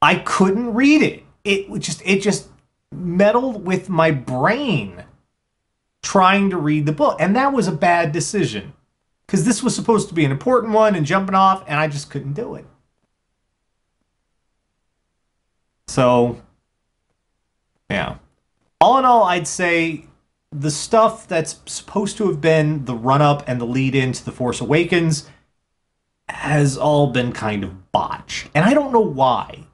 I couldn't read it. It just meddled with my brain trying to read the book. And that was a bad decision because this was supposed to be an important one and jumping off, and I just couldn't do it. So, yeah. All in all, I'd say the stuff that's supposed to have been the run-up and the lead-in to The Force Awakens has all been kind of botched. And I don't know why.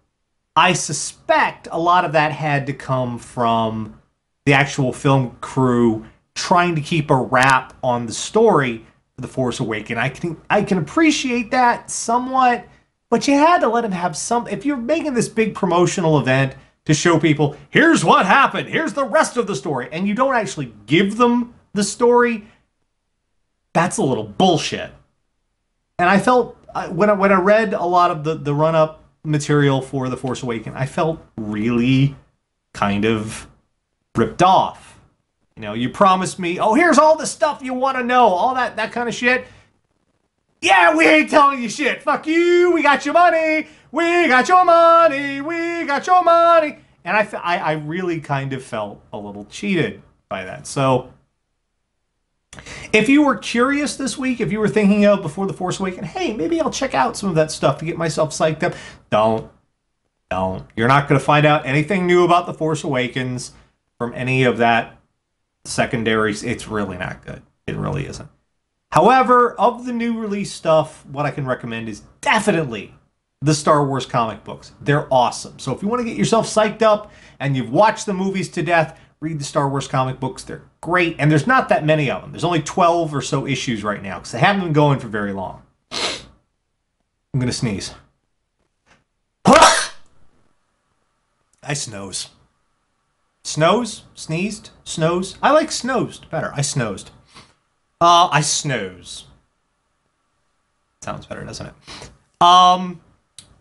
I suspect a lot of that had to come from the actual film crew trying to keep a wrap on the story for The Force Awakens. I can appreciate that somewhat, but you had to let him have some. If you're making this big promotional event to show people, here's what happened, here's the rest of the story, and you don't actually give them the story, that's a little bullshit. And I felt, when I read a lot of the run-up material for The Force Awakens, I felt really kind of ripped off. You know, you promised me, oh, here's all the stuff you want to know, all that kind of shit. Yeah, we ain't telling you shit. Fuck you. We got your money. We got your money. We got your money. And I really kind of felt a little cheated by that. So if you were curious this week, if you were thinking of before The Force Awakens, hey, maybe I'll check out some of that stuff to get myself psyched up. Don't. You're not going to find out anything new about The Force Awakens from any of that secondaries. It's really not good. It really isn't. However, of the new release stuff, what I can recommend is definitely the Star Wars comic books. They're awesome. So if you want to get yourself psyched up and you've watched the movies to death, read the Star Wars comic books. They're great. And there's not that many of them. There's only 12 or so issues right now because they haven't been going for very long. I'm going to sneeze. I snows. Snows? Sneezed? Snows? I like snows better. I snows. I snows. Sounds better, doesn't it?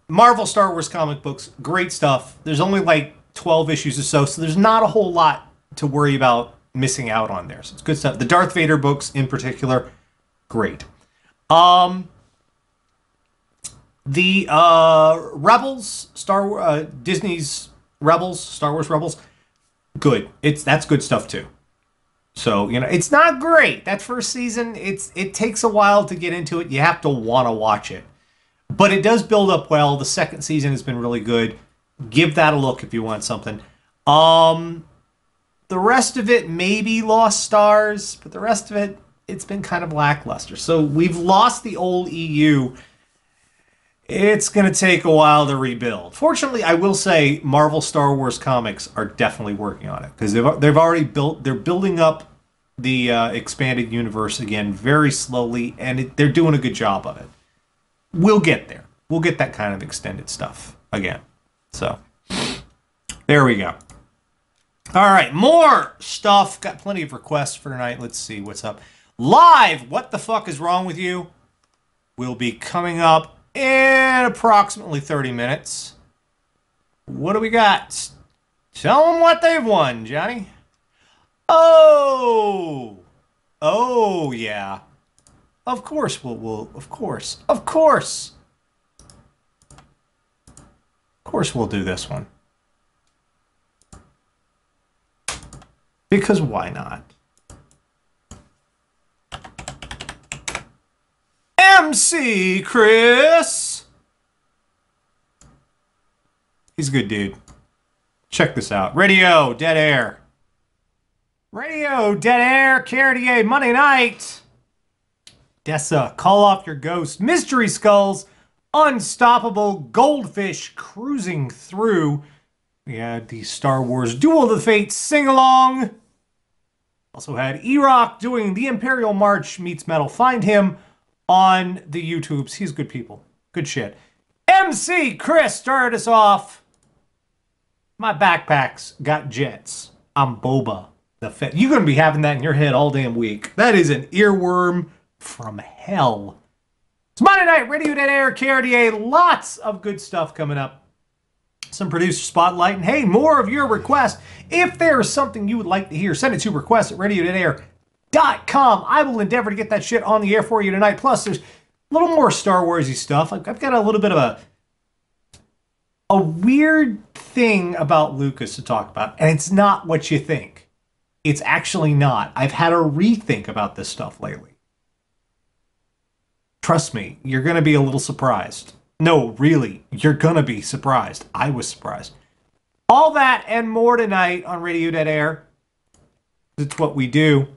Marvel Star Wars comic books, great stuff. There's only like 12 issues or so there's not a whole lot to worry about missing out on there. So it's good stuff. The Darth Vader books in particular, great. The Rebels, Disney's Rebels, Star Wars Rebels, good. That's good stuff too. So, you know, it's not great. That first season, it takes a while to get into it. You have to want to watch it. But it does build up well. The second season has been really good. Give that a look if you want something. The rest of it maybe lost stars, but the rest of it, it's been kind of lackluster. So we've lost the old EU. It's going to take a while to rebuild. Fortunately, I will say Marvel Star Wars comics are definitely working on it because they've already they're building up the expanded universe again very slowly, and they're doing a good job of it. We'll get there. We'll get that kind of extended stuff again. So there we go. All right, more stuff. Got plenty of requests for tonight. Let's see what's up. Live, What the Fuck is Wrong with You will be coming up in approximately 30 minutes. What do we got? Tell them what they've won, Johnny. Oh, yeah. Of course of course we'll do this one. Because why not? MC Chris. He's a good dude. Check this out. Radio, Dead Air. Radio, Dead Air, Cartier, Monday night. Dessa, Call Off Your Ghost. Mystery Skulls, Unstoppable, Goldfish, Cruising Through. We had the Star Wars Duel of the Fates sing-along. Also had E-Rock doing the Imperial March meets metal. Find him on the YouTubes. He's good people. Good shit. MC Chris started us off. My backpack's got jets. I'm Boba the Fett. You're going to be having that in your head all damn week. That is an earworm from hell. It's Monday night, Radio Dead Air, KRDA. Lots of good stuff coming up. Some producer spotlight. And hey, more of your requests. If there is something you would like to hear, send it to request@radiodeadair.com. I will endeavor to get that shit on the air for you tonight. Plus, there's a little more Star Warsy stuff. I've got a little bit of a weird thing about Lucas to talk about, and it's not what you think. It's actually not. I've had a rethink about this stuff lately. Trust me, you're going to be a little surprised. No, really, you're going to be surprised. I was surprised. All that and more tonight on Radio Dead Air. It's what we do.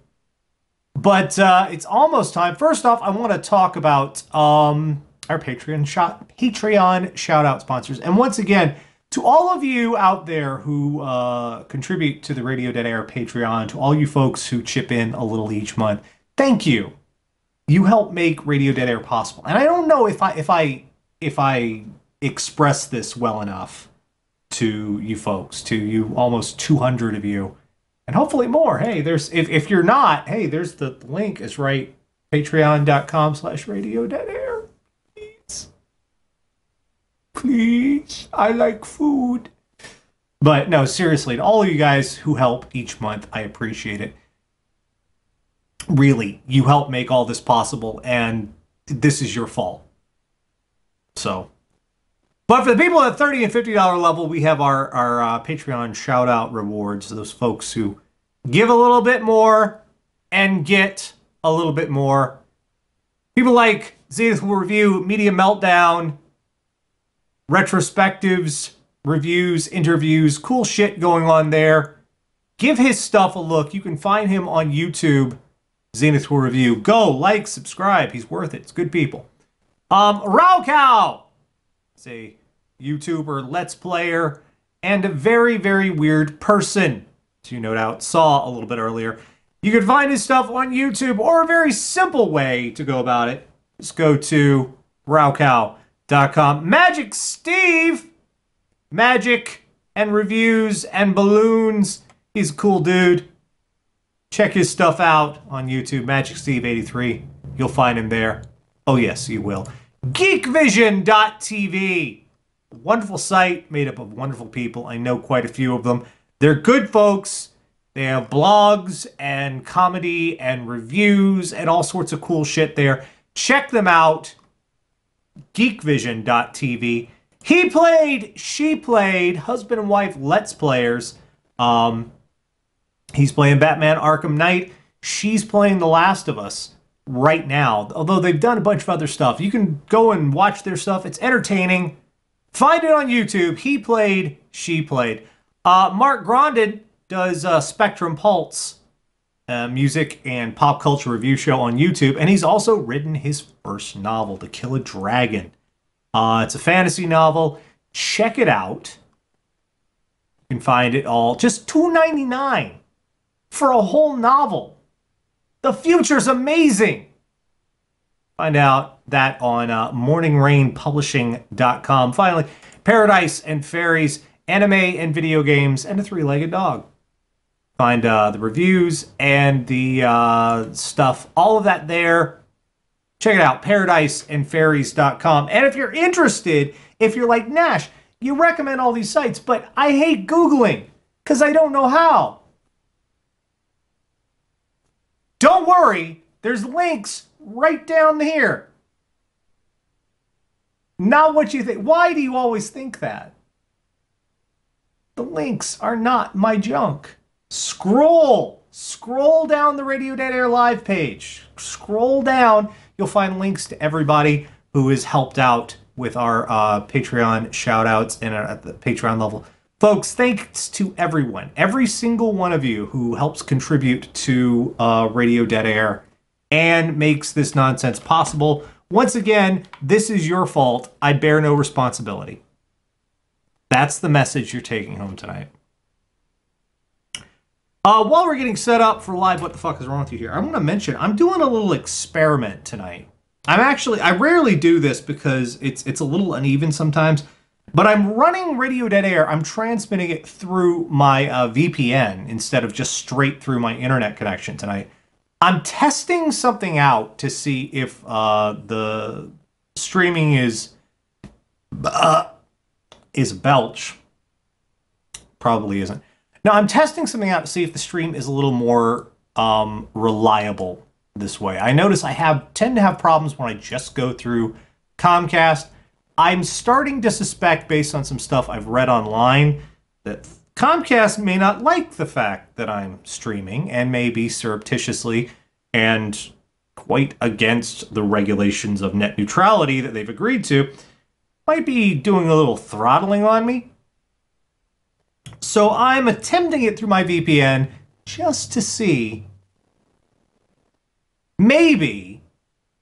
But it's almost time. First off, I want to talk about our Patreon shout-out sponsors. And once again, to all of you out there who contribute to the Radio Dead Air Patreon, to all you folks who chip in a little each month, thank you. You help make Radio Dead Air possible. And I don't know if I express this well enough to you folks, to you almost 200 of you, and hopefully more. Hey, there's if you're not, hey, there's the link is right, patreon.com/radiodeadair. Please, I like food. But no, seriously, to all of you guys who help each month, I appreciate it. Really, you help make all this possible, and this is your fault. So, but for the people at $30 and $50 level, we have our Patreon shout-out rewards. Those folks who give a little bit more and get a little bit more. People like Zenith will Review, Media Meltdown, retrospectives, reviews, interviews, cool shit going on there. Give his stuff a look. You can find him on YouTube, Zenith will Review. Go, like, subscribe. He's worth it. It's good people. Raocow! It's a YouTuber, Let's Player, and a very, very weird person, as you no doubt saw a little bit earlier. You can find his stuff on YouTube, or a very simple way to go about it. Just go to raocow.com. Magic Steve! Magic and reviews and balloons. He's a cool dude. Check his stuff out on YouTube, Magic Steve 83. You'll find him there. Oh yes, you will. Geekvision.tv. Wonderful site made up of wonderful people. I know quite a few of them. They're good folks. They have blogs and comedy and reviews and all sorts of cool shit there. Check them out. Geekvision.tv. He played, she played, husband and wife Let's Players. He's playing Batman Arkham Knight. She's playing The Last of Us right now, although they've done a bunch of other stuff. You can go and watch their stuff. It's entertaining. Find it on YouTube. He played, she played. Mark Grondin does Spectrum Pulse music and pop culture review show on YouTube, and he's also written his first novel, To Kill a Dragon. It's a fantasy novel. Check it out. You can find it all. Just $2.99 for a whole novel. The future's amazing. Find out that on morningrainpublishing.com. Finally, Paradise and Fairies, anime and video games, and a three-legged dog. Find the reviews and the stuff, all of that there. Check it out, paradiseandfairies.com. And if you're interested, if you're like, Nash, you recommend all these sites, but I hate Googling because I don't know how. Don't worry, there's links right down here. Not what you think. Why do you always think that? The links are not my junk. Scroll down the Radio Dead Air Live page. Scroll down. You'll find links to everybody who has helped out with our Patreon shout-outs and at the Patreon level. Folks, thanks to everyone, every single one of you who helps contribute to Radio Dead Air and makes this nonsense possible. Once again, this is your fault. I bear no responsibility. That's the message you're taking home tonight. While we're getting set up for live, what the fuck is wrong with you here? I want to mention I'm doing a little experiment tonight. I rarely do this because it's a little uneven sometimes, but I'm running Radio Dead Air. I'm transmitting it through my VPN instead of just straight through my internet connection tonight. I'm testing something out to see if the streaming is belch. Probably isn't. Now, I'm testing something out to see if the stream is a little more reliable this way. I notice I tend to have problems when I just go through Comcast. I'm starting to suspect, based on some stuff I've read online, that Comcast may not like the fact that I'm streaming and may be surreptitiously and quite against the regulations of net neutrality that they've agreed to, might be doing a little throttling on me. So I'm attempting it through my VPN just to see maybe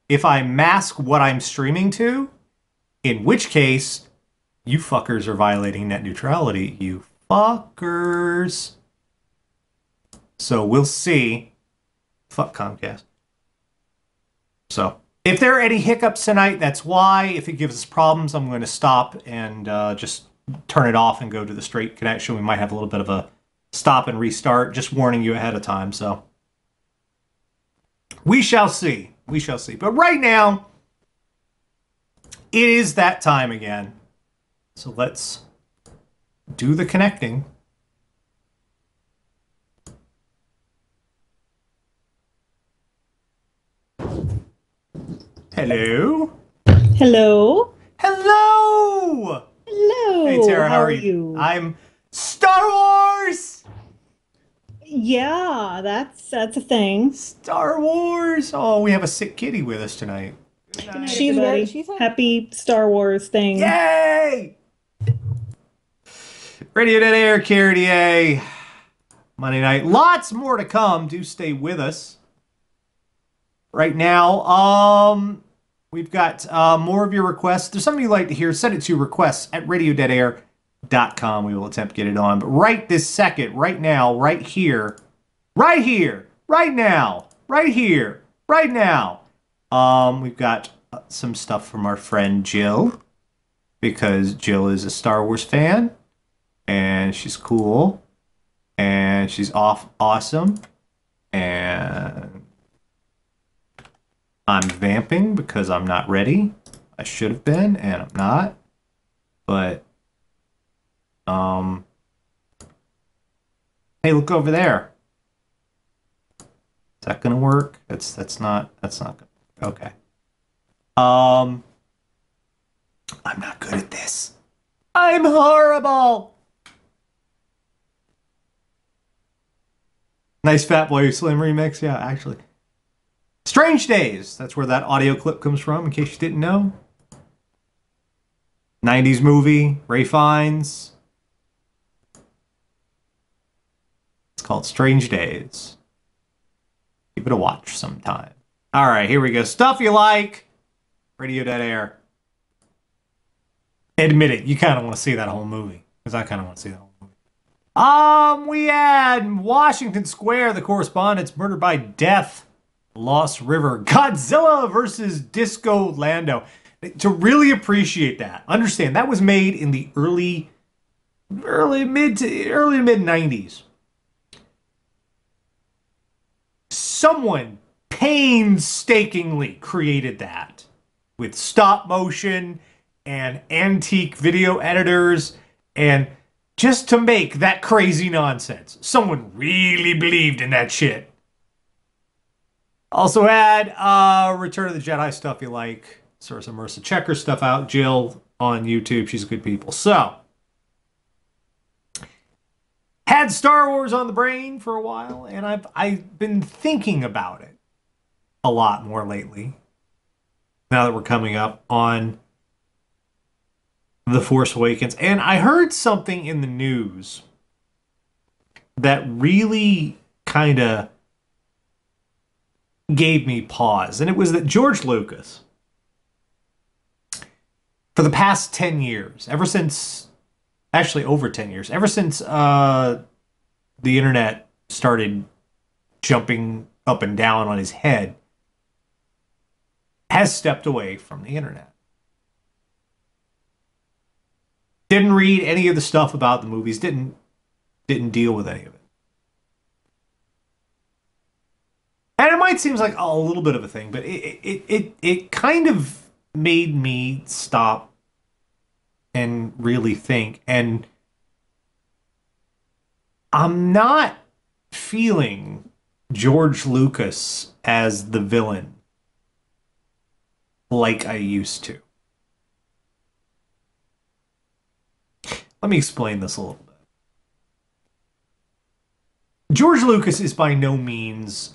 if I mask what I'm streaming to, in which case you fuckers are violating net neutrality, you fuckers. So we'll see. Fuck Comcast. So if there are any hiccups tonight, that's why. If it gives us problems, I'm going to stop and just turn it off and go to the straight connection. We might have a little bit of a stop and restart, just warning you ahead of time. So we shall see. We shall see. But right now, it is that time again. So let's do the connecting. Hello. Hello. Hello. Hello. Hey, Tara, how are you? I'm Star Wars. Yeah, that's a thing. Star Wars. Oh, we have a sick kitty with us tonight. Good night, everybody. Happy Star Wars thing. Yay! Radio Dead Air, Carrier, Monday night. Lots more to come. Do stay with us. Right now, we've got more of your requests. If there's something you'd like to hear, send it to requests@radiodeadair.com. We will attempt to get it on. But right this second, right now, right here, right now, we've got some stuff from our friend Jill, because Jill is a Star Wars fan, and she's cool, and she's awesome, and I'm vamping because I'm not ready. I should have been, and I'm not. But, hey, look over there. Is that gonna work? That's not gonna work. Okay. I'm not good at this. I'm horrible. Nice Fat Boy Slim remix, yeah, actually. Strange Days. That's where that audio clip comes from, in case you didn't know. 90s movie, Ray Fiennes. It's called Strange Days. Give it a watch sometime. All right, here we go. Stuff you like. Radio Dead Air. Admit it, you kind of want to see that whole movie. Because I kind of want to see that whole movie. We had Washington Square, the correspondents, murdered by death. Lost River, Godzilla versus Disco Lando. To really appreciate that, understand that was made in the early mid 90s. Someone painstakingly created that with stop motion and antique video editors, and just to make that crazy nonsense. Someone really believed in that shit. Also had Return of the Jedi stuff you like. Sort of some Marissa Checker stuff out. Jill on YouTube. She's good people. So, had Star Wars on the brain for a while, and I've been thinking about it a lot more lately. Now that we're coming up on The Force Awakens. And I heard something in the news that really kind of gave me pause. And it was that George Lucas, for the past 10 years, ever since Actually, over 10 years. Ever since the internet started jumping up and down on his head, has stepped away from the internet. Didn't read any of the stuff about the movies, didn't deal with any of it. And it might seem like a little bit of a thing, but it kind of made me stop and really think. And I'm not feeling George Lucas as the villain like I used to. Let me explain this a little bit. George Lucas is by no means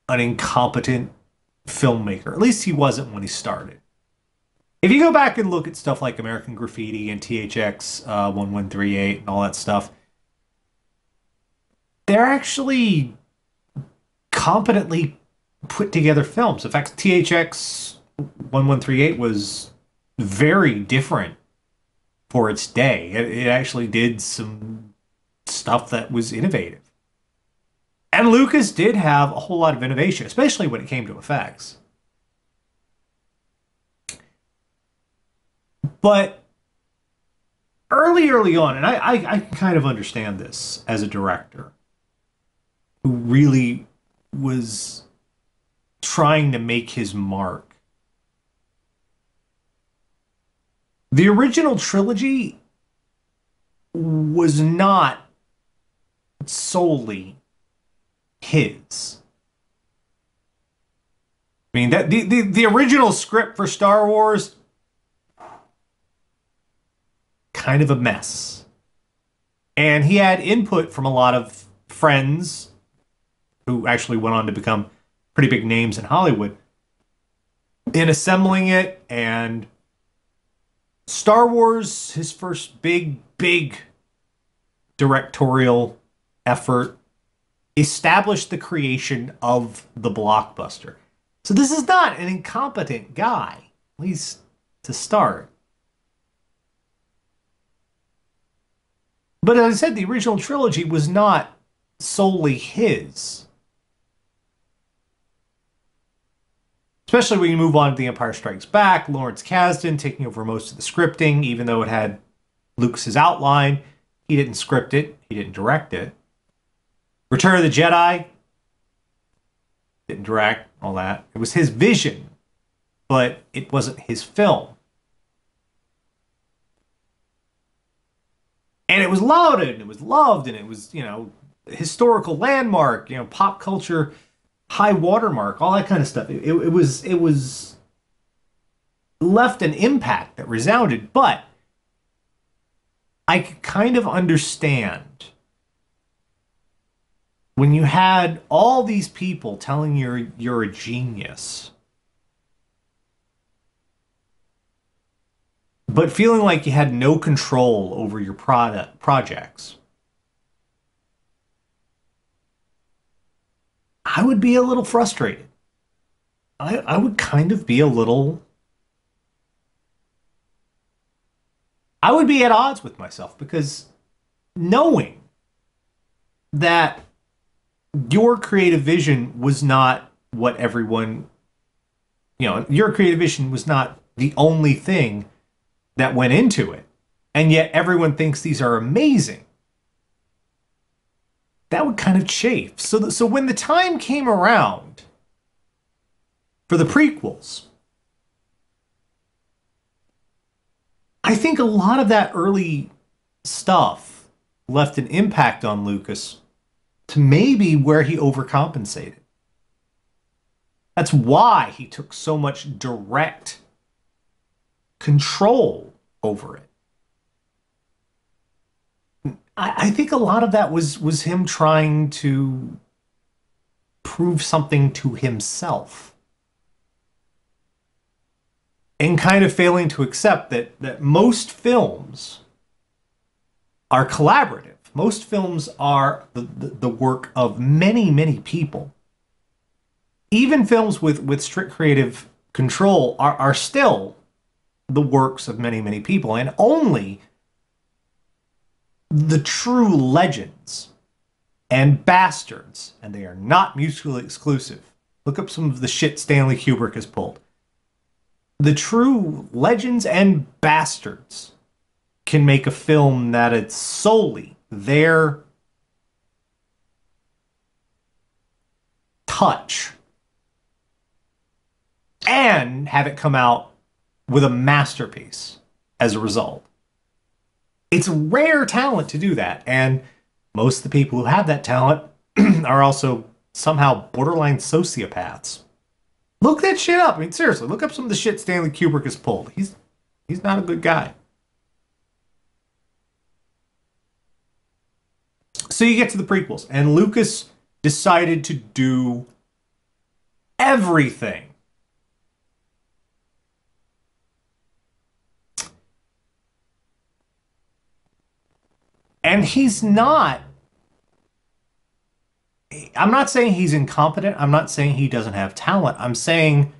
an incompetent filmmaker. At least he wasn't when he started. If you go back and look at stuff like American Graffiti and THX 1138 and all that stuff, they're actually competently put together films. In fact, THX 1138 was very different for its day. It actually did some stuff that was innovative. And Lucas did have a whole lot of innovation, especially when it came to effects. But early on, and I kind of understand this as a director who really was trying to make his mark. The original trilogy was not solely his. I mean, that the original script for Star Wars, kind of a mess. And he had input from a lot of friends who actually went on to become pretty big names in Hollywood in assembling it. And Star Wars, his first big directorial effort, established the creation of the blockbuster. So this is not an incompetent guy, at least to start. But as I said, the original trilogy was not solely his. Especially when you move on to The Empire Strikes Back, Lawrence Kasdan taking over most of the scripting, even though it had Lucas's outline. He didn't script it, he didn't direct it. Return of the Jedi, didn't direct, all that. It was his vision, but it wasn't his film. And it was lauded, and it was loved, and it was, you know, a historical landmark, you know, pop culture high watermark, all that kind of stuff. It was left an impact that resounded, but I could kind of understand when you had all these people telling you're a genius, but feeling like you had no control over your projects. I would be a little frustrated. I would kind of be a little... I would be at odds with myself, because knowing that your creative vision was not what everyone... You know, your creative vision was not the only thing that went into it, and yet everyone thinks these are amazing. That would kind of chafe. So when the time came around for the prequels, I think a lot of that early stuff left an impact on Lucas to maybe where he overcompensated. That's why he took so much direct control over it. I think a lot of that was him trying to prove something to himself. And kind of failing to accept that most films are collaborative. Most films are the work of many people. Even films with strict creative control are still the works of many people. And only the true legends and bastards, and they are not mutually exclusive. Look up some of the shit Stanley Kubrick has pulled. The true legends and bastards can make a film that it's solely their touch and have it come out with a masterpiece as a result. It's rare talent to do that, and most of the people who have that talent are also somehow borderline sociopaths. Look that shit up. I mean, seriously, look up some of the shit Stanley Kubrick has pulled. He's not a good guy. So you get to the prequels, and Lucas decided to do everything. And he's not... I'm not saying he's incompetent. I'm not saying he doesn't have talent. I'm saying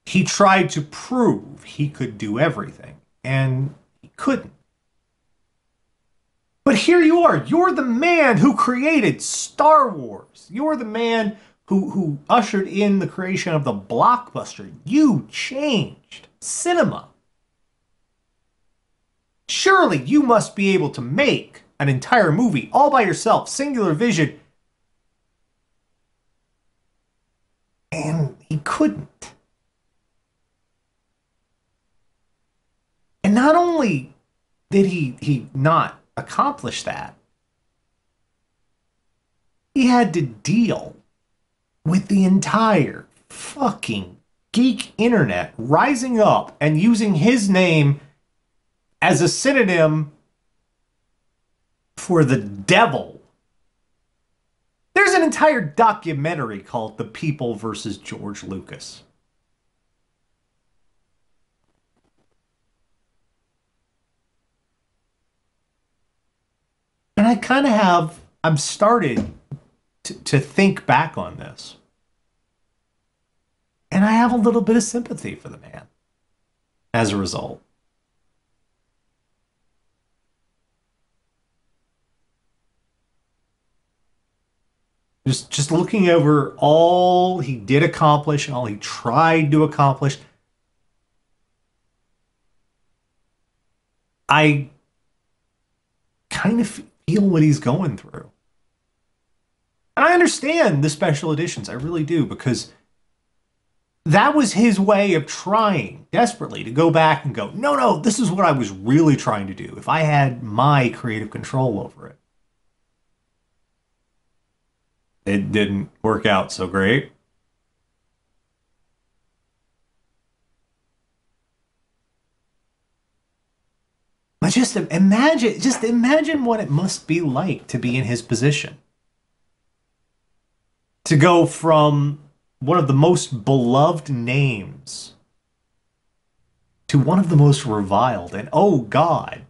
he tried to prove he could do everything, and he couldn't. But here you are. You're the man who created Star Wars. You're the man who ushered in the creation of the blockbuster. You changed cinema. Surely you must be able to make an entire movie all by yourself, singular vision. And he couldn't. And not only did he not accomplish that, he had to deal with the entire fucking geek internet rising up and using his name as a synonym for the devil. There's an entire documentary called The People versus George Lucas. And I kind of I've started to think back on this. And I have a little bit of sympathy for the man as a result. Just looking over all he did accomplish and all he tried to accomplish, I kind of feel what he's going through. And I understand the special editions, I really do, because that was his way of trying desperately to go back and go, no, this is what I was really trying to do if I had my creative control over it. It didn't work out so great. But just imagine what it must be like to be in his position. To go from one of the most beloved names to one of the most reviled. And oh God,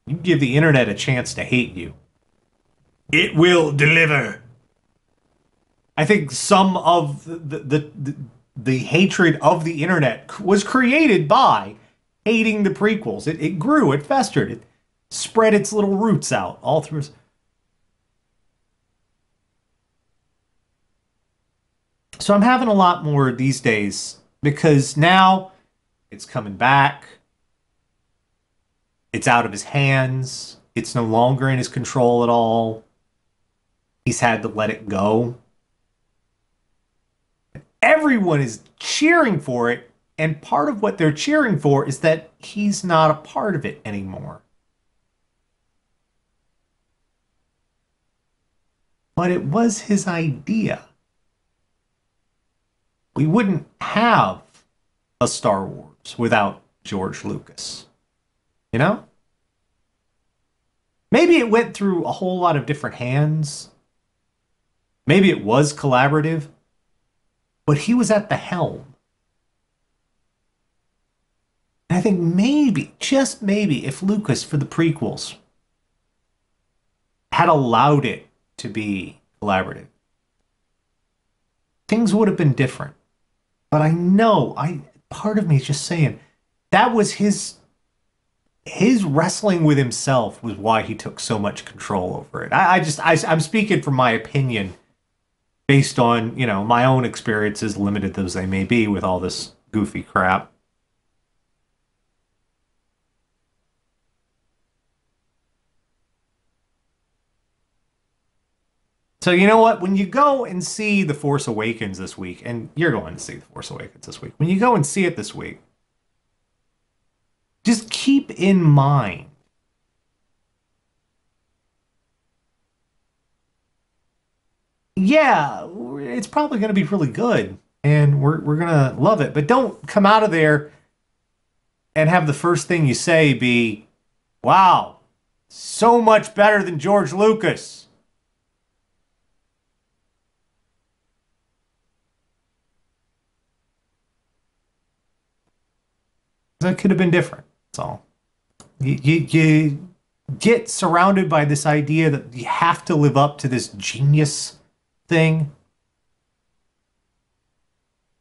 you give the internet a chance to hate you. It will deliver. I think some of the hatred of the internet was created by hating the prequels. It grew, it festered, it spread its little roots out all through. So I'm having a lot more these days because now it's coming back. It's out of his hands. It's no longer in his control at all. He's had to let it go. Everyone is cheering for it, and part of what they're cheering for is that he's not a part of it anymore. But it was his idea. We wouldn't have a Star Wars without George Lucas. You know? Maybe it went through a whole lot of different hands. Maybe it was collaborative. But he was at the helm. And I think maybe, just maybe, if Lucas, for the prequels, had allowed it to be collaborative, things would have been different. But I know, part of me is just saying, that was his his wrestling with himself was why he took so much control over it. I'm speaking from my opinion based on, my own experiences, limited those they may be, with all this goofy crap. So you know what? When you go and see The Force Awakens this week, and you're going to see The Force Awakens this week, when you go and see it this week, just keep in mind yeah, it's probably going to be really good and we're going to love it. But don't come out of there and have the first thing you say be, wow, so much better than George Lucas. That could have been different. That's all. You get surrounded by this idea that you have to live up to this genius thing.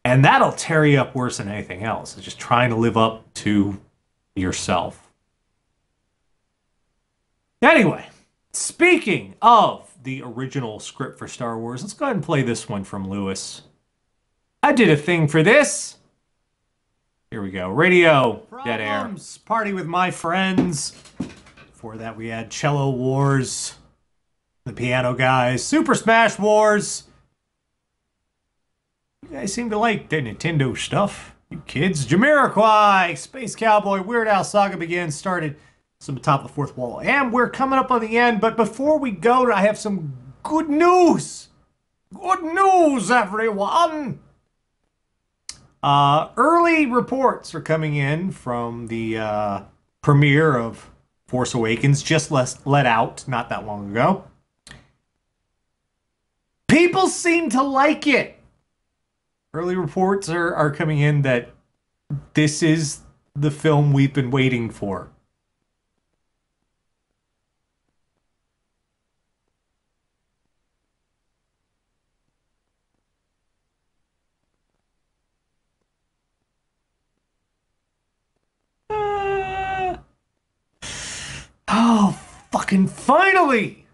And that'll tear you up worse than anything else. It's just trying to live up to yourself. Anyway, speaking of the original script for Star Wars, let's go ahead and play this one from Lewis. I did a thing for this. Here we go. Radio Dead Air. Party with my friends. Before that, we had Cello Wars, the Piano Guys, Super Smash Wars. You guys seem to like the Nintendo stuff, you kids. Jamiroquai, Space Cowboy, Weird Al Saga Begins started some top of the fourth wall. And we're coming up on the end, but before we go, I have some good news. Good news, everyone. Early reports are coming in from the premiere of Force Awakens, just let out not that long ago. People seem to like it. Early reports are coming in that this is the film we've been waiting for. Oh, fucking finally!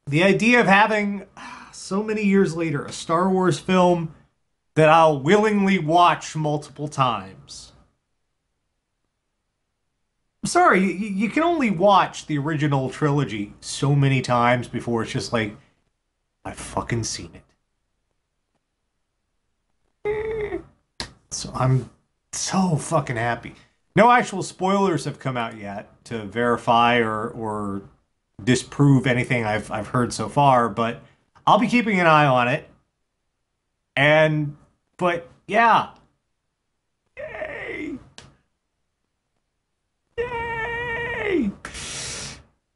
The idea of having, so many years later, a Star Wars film that I'll willingly watch multiple times. I'm sorry, you can only watch the original trilogy so many times before it's just like, I've fucking seen it. So I'm so fucking happy. No actual spoilers have come out yet to verify or disprove anything I've heard so far, but I'll be keeping an eye on it. But yeah. Yay! Yay!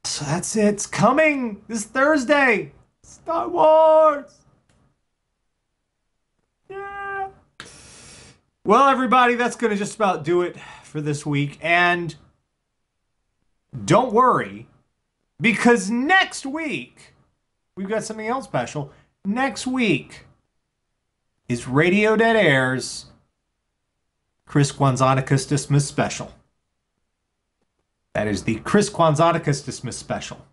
So that's it. It's coming this Thursday. Star Wars. Yeah. Well, everybody, that's going to just about do it for this week. And don't worry, because next week, we've got something else special. Next week is Radio Dead Air's Chris Kwanzaanicus Dismiss special. That is the Chris Kwanzaanicus Dismiss special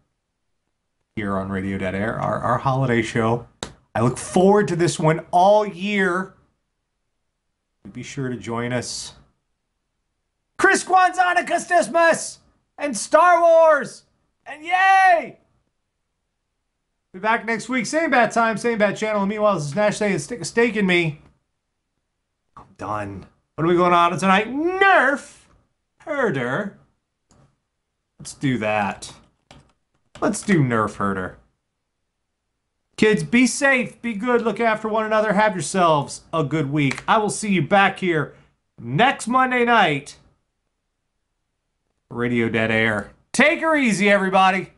here on Radio Dead Air, our holiday show. I look forward to this one all year. Be sure to join us. Chris Kwanzaanicus Dismiss and Star Wars and yay! Be back next week, same bad time, same bad channel. And meanwhile, this is Nash saying, stick a stake in me. I'm done. What are we going on tonight? Nerf Herder. Let's do that. Let's do Nerf Herder. Kids, be safe, be good, look after one another, have yourselves a good week. I will see you back here next Monday night. Radio Dead Air. Take her easy, everybody.